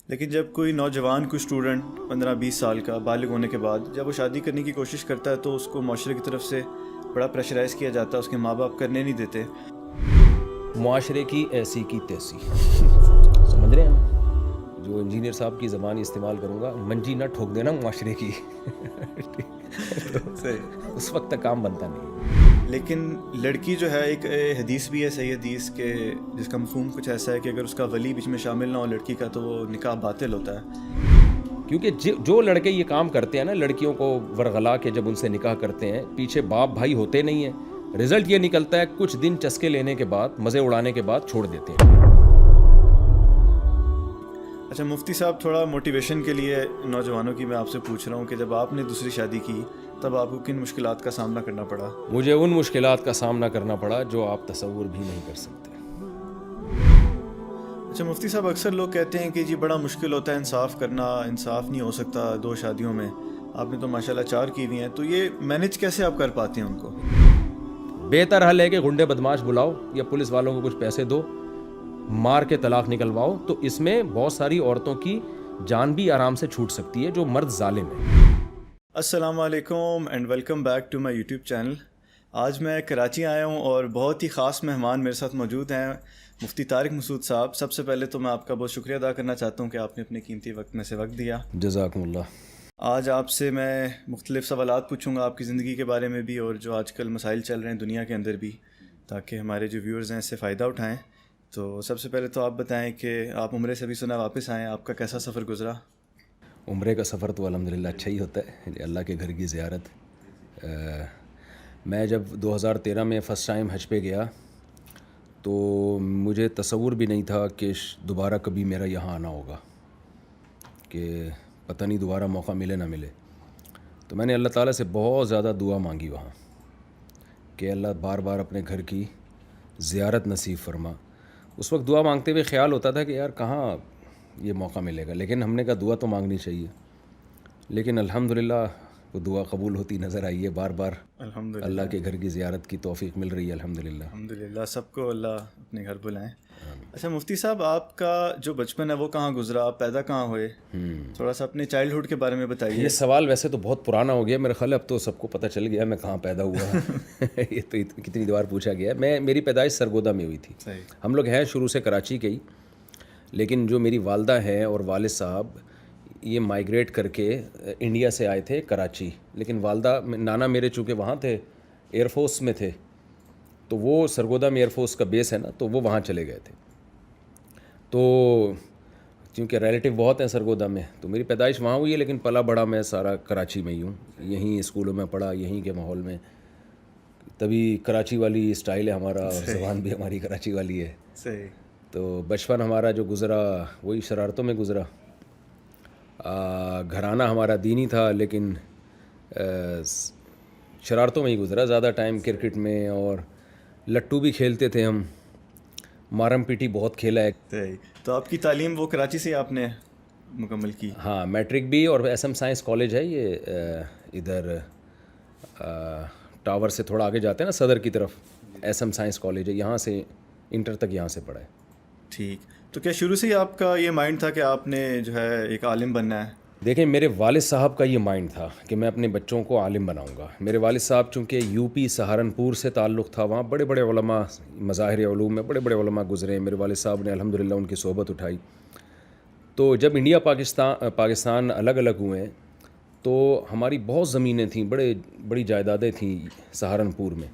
لیکن جب کوئی نوجوان کوئی اسٹوڈنٹ 15-20 سال کا بالغ ہونے کے بعد جب وہ شادی کرنے کی کوشش کرتا ہے تو اس کو معاشرے کی طرف سے بڑا پریشرائز کیا جاتا ہے، اس کے ماں باپ کرنے نہیں دیتے۔ معاشرے کی ایسی کی تیسی، سمجھ رہے ہیں نا؟ جو انجینئر صاحب کی زبان استعمال کروں گا، منجی نہ ٹھوک دینا معاشرے کی اس وقت تک کام بنتا نہیں۔ لیکن لڑکی جو ہے، ایک حدیث بھی ہے صحیح حدیث کے جس کا مفہوم کچھ ایسا ہے کہ اگر اس کا ولی بیچ میں شامل نہ ہو لڑکی کا تو وہ نکاح باطل ہوتا ہے۔ کیونکہ جو لڑکے یہ کام کرتے ہیں نا، لڑکیوں کو ورغلا کے جب ان سے نکاح کرتے ہیں، پیچھے باپ بھائی ہوتے نہیں ہیں، رزلٹ یہ نکلتا ہے کچھ دن چسکے لینے کے بعد، مزے اڑانے کے بعد چھوڑ دیتے ہیں۔ اچھا مفتی صاحب، تھوڑا موٹیویشن کے لیے نوجوانوں کی میں آپ سے پوچھ رہا ہوں کہ جب آپ نے دوسری شادی کی تب آپ کو کن مشکلات کا سامنا کرنا پڑا؟ مجھے ان مشکلات کا سامنا کرنا پڑا جو آپ تصور بھی نہیں کر سکتے۔ اچھا مفتی صاحب، اکثر لوگ کہتے ہیں کہ جی بڑا مشکل ہوتا ہے انصاف کرنا، انصاف نہیں ہو سکتا 2 شادیوں میں، آپ نے تو ماشاءاللہ 4 کی ہوئی ہیں، تو یہ مینیج کیسے آپ کر پاتے ہیں ان کو؟ بہتر حل ہے کہ غنڈے بدماش بلاؤ یا پولیس والوں کو کچھ پیسے دو، مار کے طلاق نکلواؤ، تو اس میں بہت ساری عورتوں کی جان بھی آرام سے چھوٹ سکتی ہے جو مرد ظالم ہے۔ السلام علیکم and welcome back to my YouTube channel. آج میں کراچی آیا ہوں اور بہت ہی خاص مہمان میرے ساتھ موجود ہیں، مفتی طارق مسعود صاحب۔ سب سے پہلے تو میں آپ کا بہت شکریہ ادا کرنا چاہتا ہوں کہ آپ نے اپنے قیمتی وقت میں سے وقت دیا۔ جزاکم اللہ۔ آج آپ سے میں مختلف سوالات پوچھوں گا آپ کی زندگی کے بارے میں بھی اور جو آج کل مسائل چل رہے ہیں دنیا کے اندر بھی، تاکہ ہمارے جو ویورز ہیں اس سے فائدہ اٹھائیں۔ تو سب سے پہلے تو آپ بتائیں کہ آپ عمرے سے بھی سنا واپس آئیں، آپ کا کیسا سفر گزرا؟ عمرے کا سفر تو الحمدللہ اچھا ہی ہوتا ہے، اللہ کے گھر کی زیارت۔ میں جب 2013 میں فرسٹ ٹائم حج پہ گیا تو مجھے تصور بھی نہیں تھا کہ دوبارہ کبھی میرا یہاں آنا ہوگا، کہ پتہ نہیں دوبارہ موقع ملے نہ ملے۔ تو میں نے اللہ تعالیٰ سے بہت زیادہ دعا مانگی وہاں کہ اللہ بار بار اپنے گھر کی زیارت نصیب فرما۔ اس وقت دعا مانگتے ہوئے خیال ہوتا تھا کہ یار کہاں یہ موقع ملے گا، لیکن ہم نے کہا دعا تو مانگنی چاہیے، لیکن الحمدللہ وہ دعا قبول ہوتی نظر آئی ہے، بار بار الحمدللہ اللہ کے گھر کی زیارت کی توفیق مل رہی ہے الحمدللہ۔ الحمدللہ، سب کو اللہ اپنے گھر بلائیں۔ اچھا مفتی صاحب، آپ کا جو بچپن ہے وہ کہاں گزرا، آپ پیدا کہاں ہوئے؟ تھوڑا سا اپنے چائلڈہڈ کے بارے میں بتائیے۔ یہ سوال ویسے تو بہت پرانا ہو گیا میرا خیال ہے، اب تو سب کو پتہ چل گیا میں کہاں پیدا ہوا۔ یہ تو کتنی بار پوچھا گیا ہے۔ میری پیدائش سرگودا میں ہوئی تھی۔ ہم لوگ ہیں شروع سے کراچی کے ہی، لیکن جو میری والدہ ہیں اور والد صاحب یہ مائیگریٹ کر کے انڈیا سے آئے تھے کراچی، لیکن والدہ نانا میرے چونکہ وہاں تھے، ایئر فورس میں تھے، تو وہ سرگودا میں ایئر فورس کا بیس ہے نا، تو وہ وہاں چلے گئے تھے۔ تو چونکہ ریلیٹیو بہت ہیں سرگودا میں، تو میری پیدائش وہاں ہوئی ہے، لیکن پلا بڑا میں سارا کراچی میں ہی ہوں، یہیں اسکولوں میں پڑھا، یہیں کے ماحول میں، تبھی کراچی والی اسٹائل ہے ہمارا، اور زبان بھی ہماری کراچی والی ہے۔ صحیح۔ تو بچپن ہمارا جو گزرا وہی شرارتوں میں گزرا۔ گھرانہ ہمارا دینی تھا، لیکن شرارتوں میں ہی گزرا زیادہ ٹائم، کرکٹ میں، اور لٹو بھی کھیلتے تھے ہم، مارم پیٹی بہت کھیلا ہے۔ صحیح۔ تو آپ کی تعلیم وہ کراچی سے آپ نے مکمل کی؟ ہاں، میٹرک بھی، اور ایس ایم سائنس کالج ہے یہ ادھر ٹاور سے تھوڑا آگے جاتے ہیں نا صدر کی طرف، ایس ایم سائنس کالج ہے، یہاں سے انٹر تک یہاں سے پڑھا ہے۔ ٹھیک۔ تو کیا شروع سے ہی آپ کا یہ مائنڈ تھا کہ آپ نے جو ہے ایک عالم بننا ہے؟ دیکھیں، میرے والد صاحب کا یہ مائنڈ تھا کہ میں اپنے بچوں کو عالم بناؤں گا۔ میرے والد صاحب چونکہ یو پی سہارنپور سے تعلق تھا، وہاں بڑے بڑے علماء، مظاہر علوم میں بڑے بڑے علماء گزرے ہیں، میرے والد صاحب نے الحمدللہ ان کی صحبت اٹھائی۔ تو جب انڈیا پاکستان الگ الگ ہوئے ہیں تو ہماری بہت زمینیں تھیں، بڑی جائیدادیں تھیں سہارنپور میں،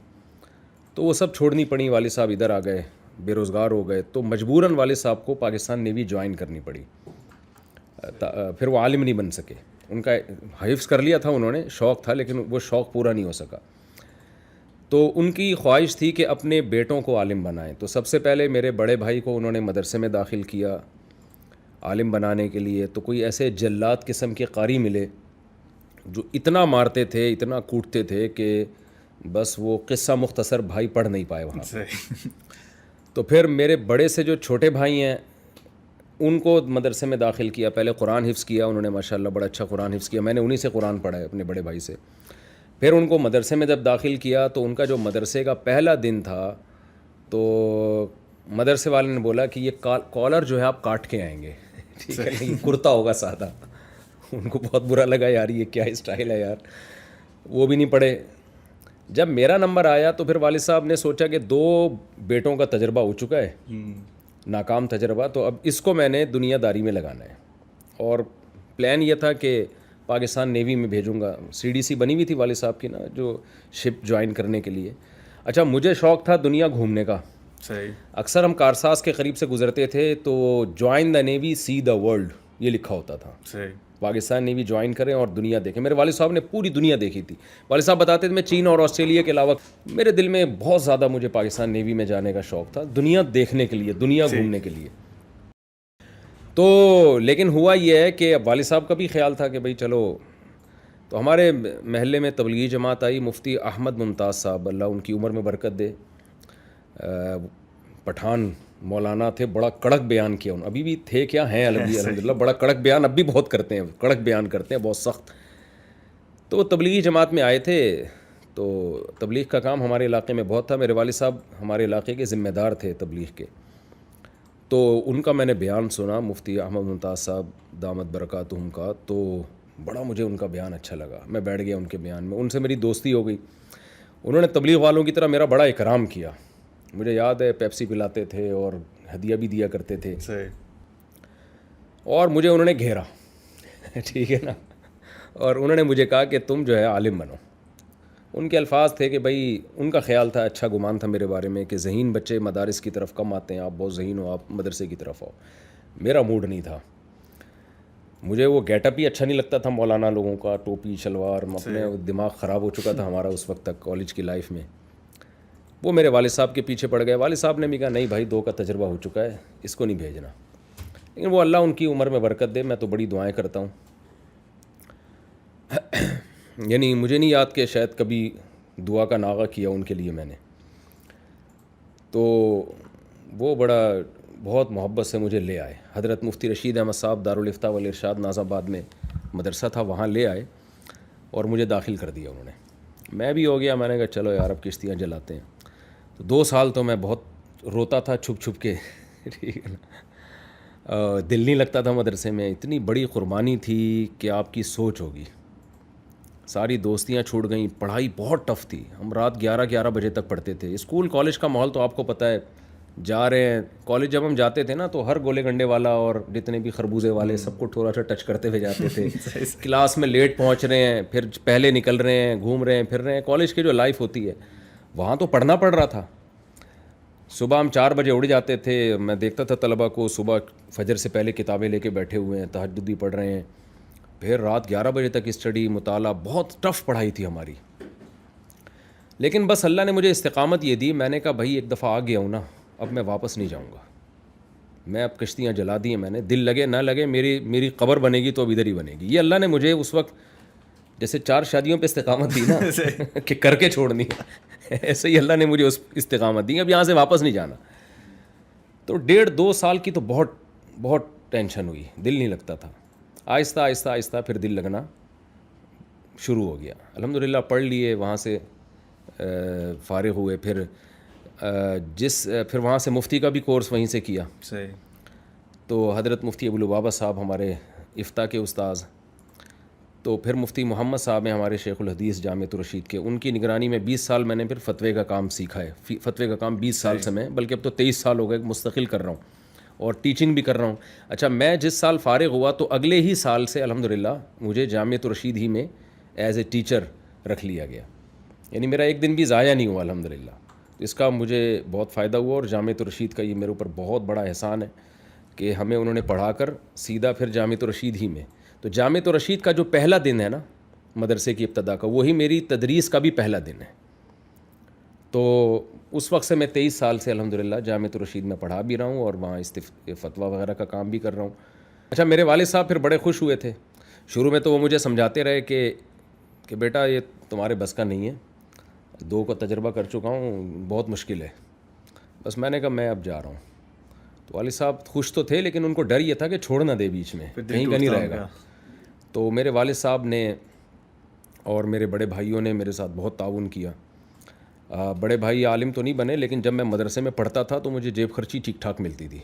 تو وہ سب چھوڑنی پڑیں، والد صاحب ادھر آ گئے، بے روزگار ہو گئے، تو مجبوراً والد صاحب کو پاکستان نیوی جوائن کرنی پڑی۔ پھر وہ عالم نہیں بن سکے، ان کا حفظ کر لیا تھا انہوں نے، شوق تھا، لیکن وہ شوق پورا نہیں ہو سکا۔ تو ان کی خواہش تھی کہ اپنے بیٹوں کو عالم بنائیں، تو سب سے پہلے میرے بڑے بھائی کو انہوں نے مدرسے میں داخل کیا عالم بنانے کے لیے۔ تو کوئی ایسے جلات قسم کے قاری ملے جو اتنا مارتے تھے، اتنا کوٹتے تھے کہ بس وہ قصہ مختصر بھائی پڑھ نہیں پائے وہاں۔ تو پھر میرے بڑے سے جو چھوٹے بھائی ہیں ان کو مدرسے میں داخل کیا، پہلے قرآن حفظ کیا انہوں نے، ماشاءاللہ بڑا اچھا قرآن حفظ کیا، میں نے انہی سے قرآن پڑھا ہے اپنے بڑے بھائی سے۔ پھر ان کو مدرسے میں جب داخل کیا تو ان کا جو مدرسے کا پہلا دن تھا تو مدرسے والے نے بولا کہ یہ کالر جو ہے آپ کاٹ کے آئیں گے، ٹھیک ہے, نہیں کرتا ہوگا سادہ. ان کو بہت برا لگا یار یہ کیا اسٹائل ہے یار, وہ بھی نہیں پڑھے. جب میرا نمبر آیا تو پھر والد صاحب نے سوچا کہ 2 بیٹوں کا تجربہ ہو چکا ہے, ناکام تجربہ, تو اب اس کو میں نے دنیا داری میں لگانا ہے. اور پلان یہ تھا کہ پاکستان نیوی میں بھیجوں گا. CDC بنی ہوئی تھی والد صاحب کی نا, جو شپ جوائن کرنے کے لیے. اچھا مجھے شوق تھا دنیا گھومنے کا. صحیح. اکثر ہم کارساز کے قریب سے گزرتے تھے تو join the navy see the world یہ لکھا ہوتا تھا. صحیح. پاکستان نیوی جوائن کریں اور دنیا دیکھیں. میرے والد صاحب نے پوری دنیا دیکھی تھی. والد صاحب بتاتے تھے میں چین اور آسٹریلیا کے علاوہ, میرے دل میں بہت زیادہ مجھے پاکستان نیوی میں جانے کا شوق تھا, دنیا دیکھنے کے لیے, دنیا گھومنے کے لیے. تو لیکن ہوا یہ ہے کہ والد صاحب کا بھی خیال تھا کہ بھائی چلو. تو ہمارے محلے میں تبلیغی جماعت آئی, مفتی احمد ممتاز صاحب, اللہ ان کی عمر میں برکت دے, پٹھان مولانا تھے. بڑا کڑک بیان کیا انہوں, ابھی بھی تھے کیا ہیں الحمدللہ, بڑا کڑک بیان اب بھی بہت کرتے ہیں, کڑک بیان کرتے ہیں, بہت سخت. تو وہ تبلیغی جماعت میں آئے تھے. تو تبلیغ کا کام ہمارے علاقے میں بہت تھا. میرے والد صاحب ہمارے علاقے کے ذمہ دار تھے تبلیغ کے. تو ان کا میں نے بیان سنا, مفتی احمد ممتاز صاحب دامت برکاتہم کا, تو بڑا مجھے ان کا بیان اچھا لگا. میں بیٹھ گیا ان کے بیان میں, ان سے میری دوستی ہو گئی. انہوں نے تبلیغ والوں کی طرح میرا بڑا اکرام کیا. مجھے یاد ہے پیپسی پلاتے تھے اور ہدیہ بھی دیا کرتے تھے. اور مجھے انہوں نے گھیرا, ٹھیک ہے نا, اور انہوں نے مجھے کہا کہ تم جو ہے عالم بنو. ان کے الفاظ تھے کہ بھائی ان کا خیال تھا, اچھا گمان تھا میرے بارے میں کہ ذہین بچے مدارس کی طرف کم آتے ہیں, آپ بہت ذہین ہو, آپ مدرسے کی طرف آؤ. میرا موڈ نہیں تھا, مجھے وہ گیٹ اپ ہی اچھا نہیں لگتا تھا مولانا لوگوں کا, ٹوپی شلوار. اپنے دماغ خراب ہو چکا تھا ہمارا اس وقت تک کالج کی لائف میں. وہ میرے والد صاحب کے پیچھے پڑ گئے. والد صاحب نے بھی کہا نہیں بھائی 2 کا تجربہ ہو چکا ہے, اس کو نہیں بھیجنا. لیکن وہ اللہ ان کی عمر میں برکت دے, میں تو بڑی دعائیں کرتا ہوں. یعنی مجھے نہیں یاد کہ شاید کبھی دعا کا ناغہ کیا ان کے لیے میں نے. تو وہ بہت محبت سے مجھے لے آئے. حضرت مفتی رشید احمد صاحب دارالفتاء والارشاد ناز آباد میں مدرسہ تھا, وہاں لے آئے اور مجھے داخل کر دیا انہوں نے. میں بھی ہو گیا, میں نے کہا چلو یار اب کشتیاں جلاتے ہیں. تو 2 سال تو میں بہت روتا تھا چھپ چھپ کے, ٹھیک ہے نا, دل نہیں لگتا تھا مدرسے میں. اتنی بڑی قربانی تھی کہ آپ کی سوچ ہوگی. ساری دوستیاں چھوٹ گئیں, پڑھائی بہت ٹف تھی. ہم رات 11 بجے تک پڑھتے تھے. اسکول کالج کا ماحول تو آپ کو پتہ ہے, جا رہے ہیں کالج, جب ہم جاتے تھے نا تو ہر گولے گنڈے والا اور جتنے بھی خربوزے والے سب کو تھوڑا سا ٹچ کرتے ہوئے جاتے تھے. کلاس میں لیٹ پہنچ رہے ہیں, پھر پہلے نکل رہے ہیں, گھوم رہے ہیں, پھر رہے ہیں. کالج کی جو لائف ہوتی ہے وہاں تو پڑھنا پڑ رہا تھا. صبح ہم 4 بجے اڑ جاتے تھے. میں دیکھتا تھا طلبہ کو صبح فجر سے پہلے کتابیں لے کے بیٹھے ہوئے ہیں, تہجد بھی پڑھ رہے ہیں, پھر رات 11 بجے تک اسٹڈی, مطالعہ. بہت ٹف پڑھائی تھی ہماری. لیکن بس اللہ نے مجھے استقامت یہ دی. میں نے کہا بھائی ایک دفعہ آ گیا ہوں نا, اب میں واپس نہیں جاؤں گا. میں اب کشتیاں جلا دی ہیں میں نے, دل لگے نہ لگے, میری قبر بنے گی تو اب ادھر ہی بنے گی. یہ اللہ نے مجھے اس وقت جیسے 4 شادیوں پہ استقامت دی نا کہ کر کے چھوڑنی, ایسے ہی اللہ نے مجھے اس استقامت دی. اب یہاں سے واپس نہیں جانا. تو 1.5-2 سال کی تو بہت بہت ٹینشن ہوئی, دل نہیں لگتا تھا. آہستہ آہستہ آہستہ پھر دل لگنا شروع ہو گیا. الحمدللہ پڑھ لیے, وہاں سے فارغ ہوئے. پھر وہاں سے مفتی کا بھی کورس وہیں سے کیا. صحیح. تو حضرت مفتی ابوالبابا صاحب ہمارے افتاء کے استاذ. تو پھر مفتی محمد صاحب ہیں ہمارے شیخ الحدیث جامعۃ الرشید کے, ان کی نگرانی میں 20 سال میں نے پھر فتوے کا کام سیکھا ہے. فتوے کا کام 20 سال سے میں, بلکہ اب تو 23 سال ہو گئے مستقل کر رہا ہوں اور ٹیچنگ بھی کر رہا ہوں. اچھا میں جس سال فارغ ہوا تو اگلے ہی سال سے الحمدللہ مجھے جامعۃ الرشید ہی میں ایز اے ٹیچر رکھ لیا گیا. یعنی میرا ایک دن بھی ضائع نہیں ہوا الحمدللہ. اس کا مجھے بہت فائدہ ہوا, اور جامعۃ الرشید کا یہ میرے اوپر بہت بڑا احسان ہے کہ ہمیں انہوں نے پڑھا کر سیدھا پھر جامعۃ الرشید ہی میں. تو جامعۃ الرشید کا جو پہلا دن ہے نا مدرسے کی ابتدا کا, وہی میری تدریس کا بھی پہلا دن ہے. تو اس وقت سے میں 23 سال سے الحمدللہ جامعۃ الرشید میں پڑھا بھی رہا ہوں اور وہاں فتویٰ وغیرہ کا کام بھی کر رہا ہوں. اچھا میرے والد صاحب پھر بڑے خوش ہوئے تھے. شروع میں تو وہ مجھے سمجھاتے رہے کہ بیٹا یہ تمہارے بس کا نہیں ہے, 2 کا تجربہ کر چکا ہوں, بہت مشکل ہے. بس میں نے کہا میں اب جا رہا ہوں. تو والد صاحب خوش تو تھے لیکن ان کو ڈر یہ تھا کہ چھوڑ نہ دے بیچ میں, کہیں کا نہیں رہے گا. تو میرے والد صاحب نے اور میرے بڑے بھائیوں نے میرے ساتھ بہت تعاون کیا. بڑے بھائی عالم تو نہیں بنے, لیکن جب میں مدرسے میں پڑھتا تھا تو مجھے جیب خرچی ٹھیک ٹھاک ملتی تھی.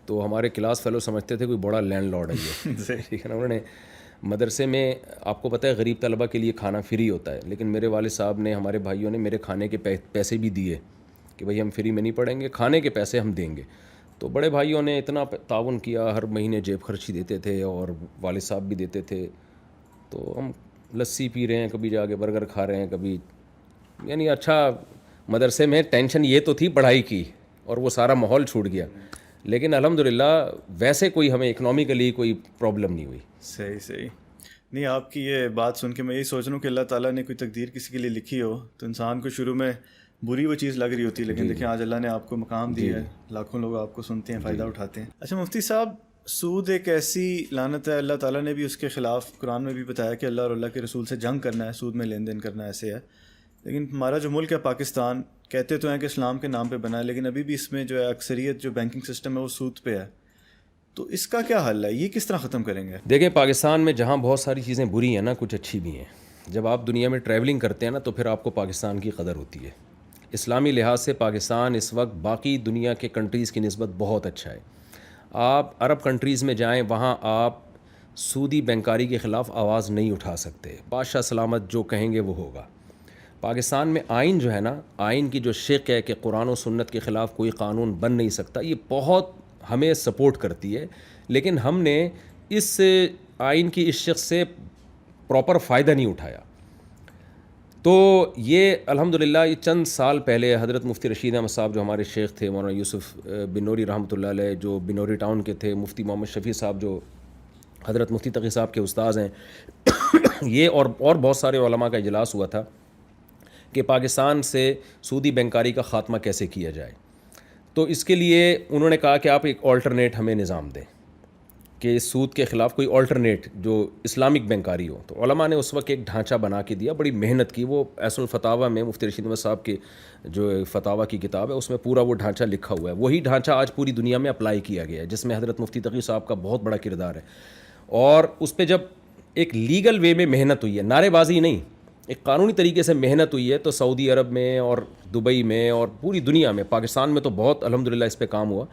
تو ہمارے کلاس فیلو سمجھتے تھے کوئی بڑا لینڈ لارڈ ہے یہ، ٹھیک ہے نا. انہوں نے مدرسے میں آپ کو پتہ ہے غریب طلبہ کے لیے کھانا فری ہوتا ہے، لیکن میرے والد صاحب نے، ہمارے بھائیوں نے میرے کھانے کے پیسے بھی دیے کہ بھائی ہم فری میں نہیں پڑھیں گے، کھانے کے پیسے ہم دیں گے. تو بڑے بھائیوں نے اتنا تعاون کیا، ہر مہینے جیب خرچی دیتے تھے اور والد صاحب بھی دیتے تھے. تو ہم لسی پی رہے ہیں، کبھی جا کے برگر کھا رہے ہیں، کبھی یعنی اچھا. مدرسے میں ٹینشن یہ تو تھی پڑھائی کی، اور وہ سارا ماحول چھوٹ گیا، لیکن الحمدللہ ویسے کوئی ہمیں اکنامکلی کوئی پرابلم نہیں ہوئی. صحیح. نہیں، آپ کی یہ بات سن کے میں یہی سوچ رہا ہوں کہ اللہ تعالیٰ نے کوئی تقدیر کسی کے لیے لکھی ہو تو انسان کو شروع میں بری وہ چیز لگ رہی ہوتی ہے، لیکن دیکھیں آج اللہ نے آپ کو مقام دیا ہے، لاکھوں لوگ آپ کو سنتے ہیں، فائدہ اٹھاتے ہیں. اچھا مفتی صاحب، سود ایک ایسی لعنت ہے، اللہ تعالیٰ نے بھی اس کے خلاف قرآن میں بھی بتایا کہ اللہ اور اللہ کے رسول سے جنگ کرنا ہے، سود میں لین دین کرنا ایسے ہے. لیکن ہمارا جو ملک ہے پاکستان، کہتے تو ہیں کہ اسلام کے نام پہ بنا ہے، لیکن ابھی بھی اس میں جو ہے اکثریت جو بینکنگ سسٹم ہے وہ سود پہ ہے. تو اس کا کیا حل ہے؟ یہ کس طرح ختم کریں گے؟ دیکھیں پاکستان میں جہاں بہت ساری چیزیں بری ہیں نا، کچھ اچھی بھی ہیں. جب آپ دنیا میں ٹریولنگ کرتے ہیں نا تو پھر آپ کو پاکستان کی قدر ہوتی ہے. اسلامی لحاظ سے پاکستان اس وقت باقی دنیا کے کنٹریز کی نسبت بہت اچھا ہے. آپ عرب کنٹریز میں جائیں، وہاں آپ سودی بینکاری کے خلاف آواز نہیں اٹھا سکتے، بادشاہ سلامت جو کہیں گے وہ ہوگا. پاکستان میں آئین جو ہے نا، آئین کی جو شق ہے کہ قرآن و سنت کے خلاف کوئی قانون بن نہیں سکتا، یہ بہت ہمیں سپورٹ کرتی ہے. لیکن ہم نے اس آئین کی اس شق سے پراپر فائدہ نہیں اٹھایا. تو یہ الحمدللہ یہ چند سال پہلے حضرت مفتی رشید احمد صاحب جو ہمارے شیخ تھے، مولانا یوسف بن نوری رحمۃ اللہ علیہ جو بنوری ٹاؤن کے تھے، مفتی محمد شفیع صاحب جو حضرت مفتی تقی صاحب کے استاذ ہیں، یہ اور بہت سارے علماء کا اجلاس ہوا تھا کہ پاکستان سے سودی بینکاری کا خاتمہ کیسے کیا جائے. تو اس کے لیے انہوں نے کہا کہ آپ ایک آلٹرنیٹ ہمیں نظام دیں کہ سود کے خلاف کوئی آلٹرنیٹ جو اسلامک بینکاری ہو. تو علماء نے اس وقت ایک ڈھانچہ بنا کے دیا، بڑی محنت کی. وہ ایس الفتاویٰ میں مفتی رشید احمد صاحب کے جو فتاویٰ کی کتاب ہے اس میں پورا وہ ڈھانچہ لکھا ہوا ہے. وہی ڈھانچہ آج پوری دنیا میں اپلائی کیا گیا ہے، جس میں حضرت مفتی تقی صاحب کا بہت بڑا کردار ہے. اور اس پہ جب ایک لیگل وے میں محنت ہوئی ہے، نعرے بازی نہیں، ایک قانونی طریقے سے محنت ہوئی ہے، تو سعودی عرب میں اور دبئی میں اور پوری دنیا میں، پاکستان میں تو بہت الحمدللہ اس پہ کام ہوا.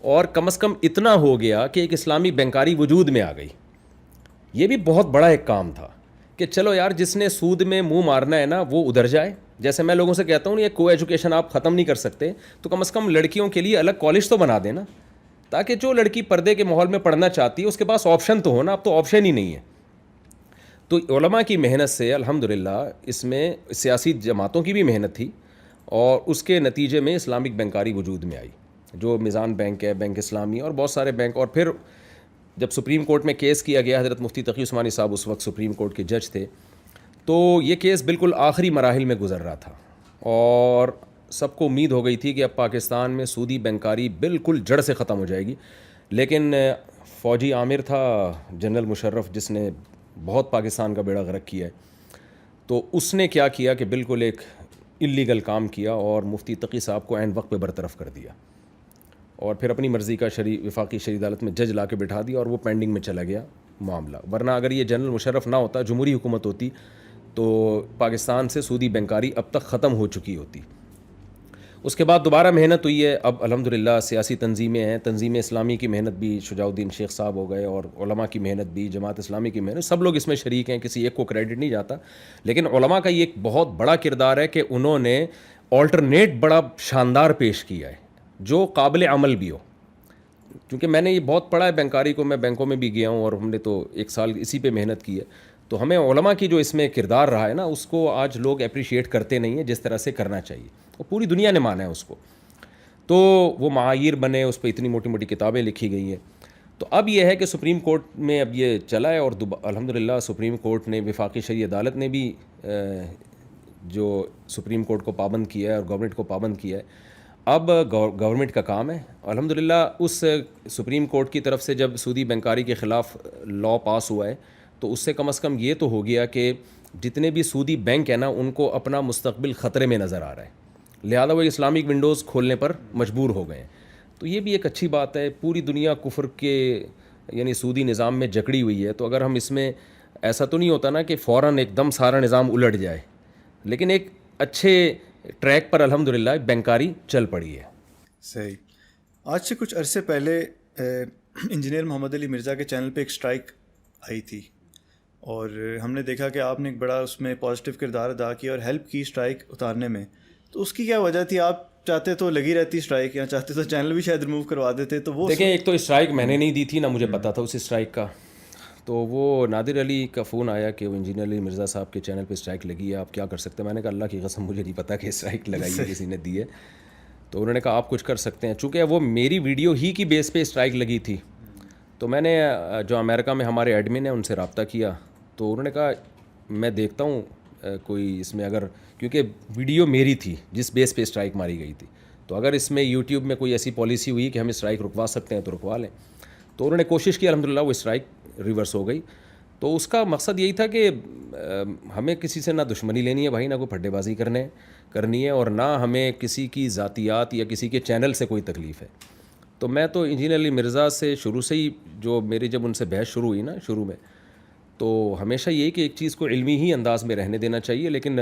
اور کم از کم اتنا ہو گیا کہ ایک اسلامی بینکاری وجود میں آ گئی. یہ بھی بہت بڑا ایک کام تھا کہ چلو یار جس نے سود میں منہ مارنا ہے نا وہ ادھر جائے. جیسے میں لوگوں سے کہتا ہوں یہ کو ایجوکیشن آپ ختم نہیں کر سکتے تو کم از کم لڑکیوں کے لیے الگ کالج تو بنا دینا، تاکہ جو لڑکی پردے کے ماحول میں پڑھنا چاہتی ہے اس کے پاس آپشن تو ہونا. اب تو آپشن ہی نہیں ہے. تو علماء کی محنت سے الحمدللہ اس میں سیاسی جماعتوں کی بھی محنت تھی، اور اس کے نتیجے میں اسلامک بینکاری وجود میں آئی، جو میزان بینک ہے، بینک اسلامی اور بہت سارے بینک. اور پھر جب سپریم کورٹ میں کیس کیا گیا، حضرت مفتی تقی عثمانی صاحب اس وقت سپریم کورٹ کے جج تھے، تو یہ کیس بالکل آخری مراحل میں گزر رہا تھا، اور سب کو امید ہو گئی تھی کہ اب پاکستان میں سودی بینکاری بالکل جڑ سے ختم ہو جائے گی. لیکن فوجی عامر تھا جنرل مشرف، جس نے بہت پاکستان کا بیڑا غرق کیا ہے، تو اس نے کیا کیا کہ بالکل ایک اللیگل کام کیا اور مفتی تقی صاحب کو عین وقت پہ برطرف کر دیا، اور پھر اپنی مرضی کا وفاقی شرعی عدالت میں جج لا کے بٹھا دیا، اور وہ پینڈنگ میں چلا گیا معاملہ. ورنہ اگر یہ جنرل مشرف نہ ہوتا، جمہوری حکومت ہوتی، تو پاکستان سے سودی بینکاری اب تک ختم ہو چکی ہوتی. اس کے بعد دوبارہ محنت ہوئی ہے. اب الحمدللہ سیاسی تنظیمیں ہیں، تنظیم اسلامی کی محنت بھی، شجاع الدین شیخ صاحب ہو گئے، اور علماء کی محنت بھی، جماعت اسلامی کی محنت، سب لوگ اس میں شریک ہیں، کسی ایک کو کریڈٹ نہیں جاتا. لیکن علماء کا یہ ایک بہت بڑا کردار ہے کہ انہوں نے آلٹرنیٹ بڑا شاندار پیش کیا ہے جو قابل عمل بھی ہو. کیونکہ میں نے یہ بہت پڑھا ہے بینکاری کو، میں بینکوں میں بھی گیا ہوں، اور ہم نے تو ایک سال اسی پہ محنت کی ہے. تو ہمیں علماء کی جو اس میں کردار رہا ہے نا، اس کو آج لوگ اپریشیٹ کرتے نہیں ہیں جس طرح سے کرنا چاہیے، اور پوری دنیا نے مانا ہے اس کو. تو وہ معایر بنے، اس پہ اتنی موٹی موٹی کتابیں لکھی گئی ہیں. تو اب یہ ہے کہ سپریم کورٹ میں اب یہ چلا ہے، اور الحمدللہ سپریم کورٹ نے، وفاقی شرعی عدالت نے بھی جو سپریم کورٹ کو پابند کیا ہے اور گورنمنٹ کو پابند کیا ہے. اب گورنمنٹ کا کام ہے الحمدللہ. اس سپریم کورٹ کی طرف سے جب سودی بینکاری کے خلاف لا پاس ہوا ہے، تو اس سے کم از کم یہ تو ہو گیا کہ جتنے بھی سودی بینک ہیں نا، ان کو اپنا مستقبل خطرے میں نظر آ رہا ہے، لہذا وہ اسلامک ونڈوز کھولنے پر مجبور ہو گئے ہیں. تو یہ بھی ایک اچھی بات ہے. پوری دنیا کفر کے یعنی سودی نظام میں جکڑی ہوئی ہے، تو اگر ہم اس میں، ایسا تو نہیں ہوتا نا کہ فوراً ایک دم سارا نظام الٹ جائے، لیکن ایک اچھے ٹریک پر الحمدللہ بینکاری چل پڑی ہے. صحیح. آج سے کچھ عرصے پہلے انجینئر محمد علی مرزا کے چینل پہ ایک اسٹرائک آئی تھی اور ہم نے دیکھا کہ آپ نے ایک بڑا اس میں پازیٹیو کردار ادا کیا اور ہیلپ کی اسٹرائک اتارنے میں. تو اس کی کیا وجہ تھی؟ آپ چاہتے تو لگی رہتی اسٹرائک, یا چاہتے تو چینل بھی شاید ریموو کروا دیتے. تو وہ دیکھیں, ایک تو اسٹرائک میں نے نہیں دی تھی, نہ مجھے پتا تھا اس اسٹرائک کا. تو وہ نادر علی کا فون آیا کہ وہ انجینئر علی مرزا صاحب کے چینل پہ اسٹرائک لگی ہے, آپ کیا کر سکتے ہیں. میں نے کہا اللہ کی قسم مجھے نہیں پتا کہ اسٹرائک لگائی ہے, کسی نے دی ہے. تو انہوں نے کہا آپ کچھ کر سکتے ہیں. چونکہ وہ میری ویڈیو ہی کی بیس پہ اسٹرائک لگی تھی, تو میں نے جو امریکہ میں ہمارے ایڈمن ہیں ان سے رابطہ کیا. تو انہوں نے کہا میں دیکھتا ہوں کوئی اس میں اگر, کیونکہ ویڈیو میری تھی جس بیس پہ اسٹرائک ماری گئی تھی, تو اگر اس میں یوٹیوب میں کوئی ایسی پالیسی ہوئی کہ ہم اسٹرائک رکوا سکتے ہیں تو رکوا لیں. تو انہوں نے کوشش کی, الحمدللہ وہ اسٹرائک ریورس ہو گئی. تو اس کا مقصد یہی تھا کہ ہمیں کسی سے نہ دشمنی لینی ہے بھائی, نہ کوئی پھڈے بازی کرنی ہے, اور نہ ہمیں کسی کی ذاتیات یا کسی کے چینل سے کوئی تکلیف ہے. تو میں تو انجینئر علی مرزا سے شروع سے ہی, جو میری جب ان سے بحث شروع ہوئی نا شروع میں, تو ہمیشہ یہی کہ ایک چیز کو علمی ہی انداز میں رہنے دینا چاہیے. لیکن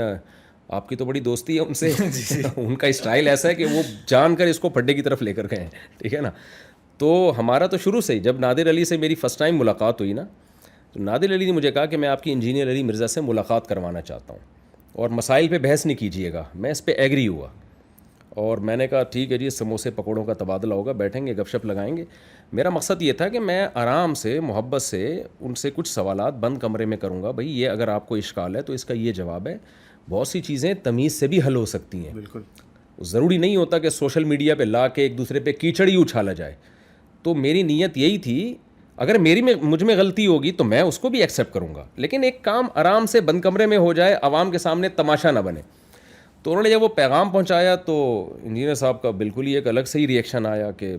آپ کی تو بڑی دوستی ہے ان سے, ان کا اسٹائل ایسا ہے کہ وہ جان کر اس کو پھڈے کی طرف لے کر گئے ہیں, ٹھیک ہے نا. تو ہمارا تو شروع سے ہی, جب نادر علی سے میری فرسٹ ٹائم ملاقات ہوئی نا, تو نادر علی نے مجھے کہا کہ میں آپ کی انجینئر علی مرزا سے ملاقات کروانا چاہتا ہوں, اور مسائل پہ بحث نہیں کیجیے گا. میں اس پہ ایگری ہوا, اور میں نے کہا ٹھیک ہے جی, سموسے پکوڑوں کا تبادلہ ہوگا, بیٹھیں گے گپ شپ لگائیں گے. میرا مقصد یہ تھا کہ میں آرام سے محبت سے ان سے کچھ سوالات بند کمرے میں کروں گا. بھائی یہ اگر آپ کو اشکال ہے تو اس کا یہ جواب ہے. بہت سی چیزیں تمیز سے بھی حل ہو سکتی ہیں. بالکل ضروری نہیں ہوتا کہ سوشل میڈیا پہ لا کے ایک دوسرے پہ کیچڑ ہی اچھالا جائے. تو میری نیت یہی تھی, اگر مجھ میں غلطی ہوگی تو میں اس کو بھی ایکسیپٹ کروں گا, لیکن ایک کام آرام سے بند کمرے میں ہو جائے, عوام کے سامنے تماشا نہ بنے. تو انہوں نے جب وہ پیغام پہنچایا تو انجینئر صاحب کا بالکل ہی ایک الگ سے ہی ریئیکشن آیا, کہ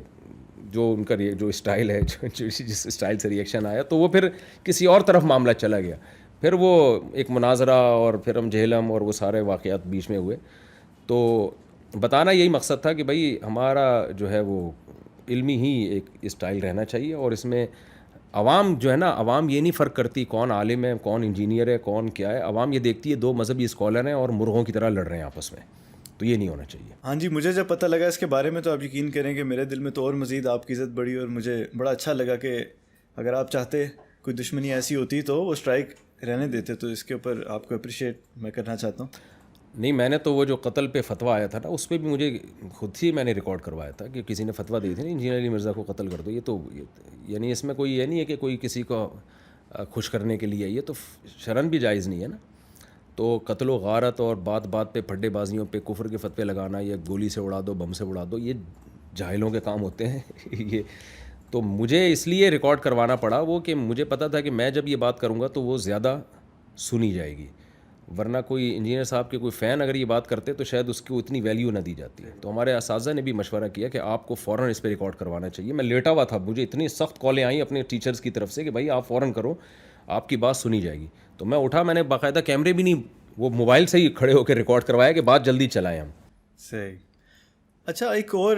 جو ان کا جو اسٹائل ہے, جس اسٹائل سے ریئیکشن آیا, تو وہ پھر کسی اور طرف معاملہ چلا گیا. پھر وہ ایک مناظرہ, اور پھر ہم جہلم, اور وہ سارے واقعات بیچ میں ہوئے. تو بتانا یہی مقصد تھا کہ بھائی ہمارا جو ہے وہ علمی ہی ایک اسٹائل رہنا چاہیے, اور اس میں عوام جو ہے نا, عوام یہ نہیں فرق کرتی کون عالم ہے, کون انجینئر ہے, کون کیا ہے. عوام یہ دیکھتی ہے دو مذہبی اسکالر ہیں اور مرغوں کی طرح لڑ رہے ہیں آپس میں, تو یہ نہیں ہونا چاہیے. ہاں جی, مجھے جب پتہ لگا اس کے بارے میں تو آپ یقین کریں کہ میرے دل میں تو اور مزید آپ کی عزت بڑھی, اور مجھے بڑا اچھا لگا کہ اگر آپ چاہتے کوئی دشمنی ایسی ہوتی تو وہ اسٹرائک رہنے دیتے. تو اس کے اوپر آپ کو اپریشیٹ میں کرنا چاہتا ہوں. نہیں, میں نے تو وہ جو قتل پہ فتویٰ آیا تھا نا, اس پہ بھی مجھے خود سے میں نے ریکارڈ کروایا تھا کہ کسی نے فتویٰ دی تھی نا انجینئر علی مرزا کو قتل کر دو. یہ تو یعنی اس میں کوئی یہ نہیں ہے کہ کوئی کسی کو خوش کرنے کے لیے, یہ تو شرعاً بھی جائز نہیں ہے نا. تو قتل و غارت اور بات بات پہ پھڈے بازیوں پہ کفر کے فتوے لگانا, یا گولی سے اڑا دو, بم سے اڑا دو, یہ جاہلوں کے کام ہوتے ہیں. یہ تو مجھے اس لیے ریکارڈ کروانا پڑا وہ, کہ مجھے پتا تھا کہ میں جب یہ بات کروں گا تو وہ زیادہ سنی جائے گی, ورنہ کوئی انجینئر صاحب کے کوئی فین اگر یہ بات کرتے تو شاید اس کو اتنی ویلیو نہ دی جاتی ہے. تو ہمارے اساتذہ نے بھی مشورہ کیا کہ آپ کو فوراً اس پہ ریکارڈ کروانا چاہیے. میں لیٹا ہوا تھا, مجھے اتنی سخت کالیں آئیں اپنے ٹیچرز کی طرف سے کہ بھائی آپ فوراً کرو, آپ کی بات سنی جائے گی. تو میں اٹھا, میں نے باقاعدہ کیمرے بھی نہیں, وہ موبائل سے ہی کھڑے ہو کے ریکارڈ کروایا کہ بات جلدی چلائیں ہم. صحیح. اچھا, ایک اور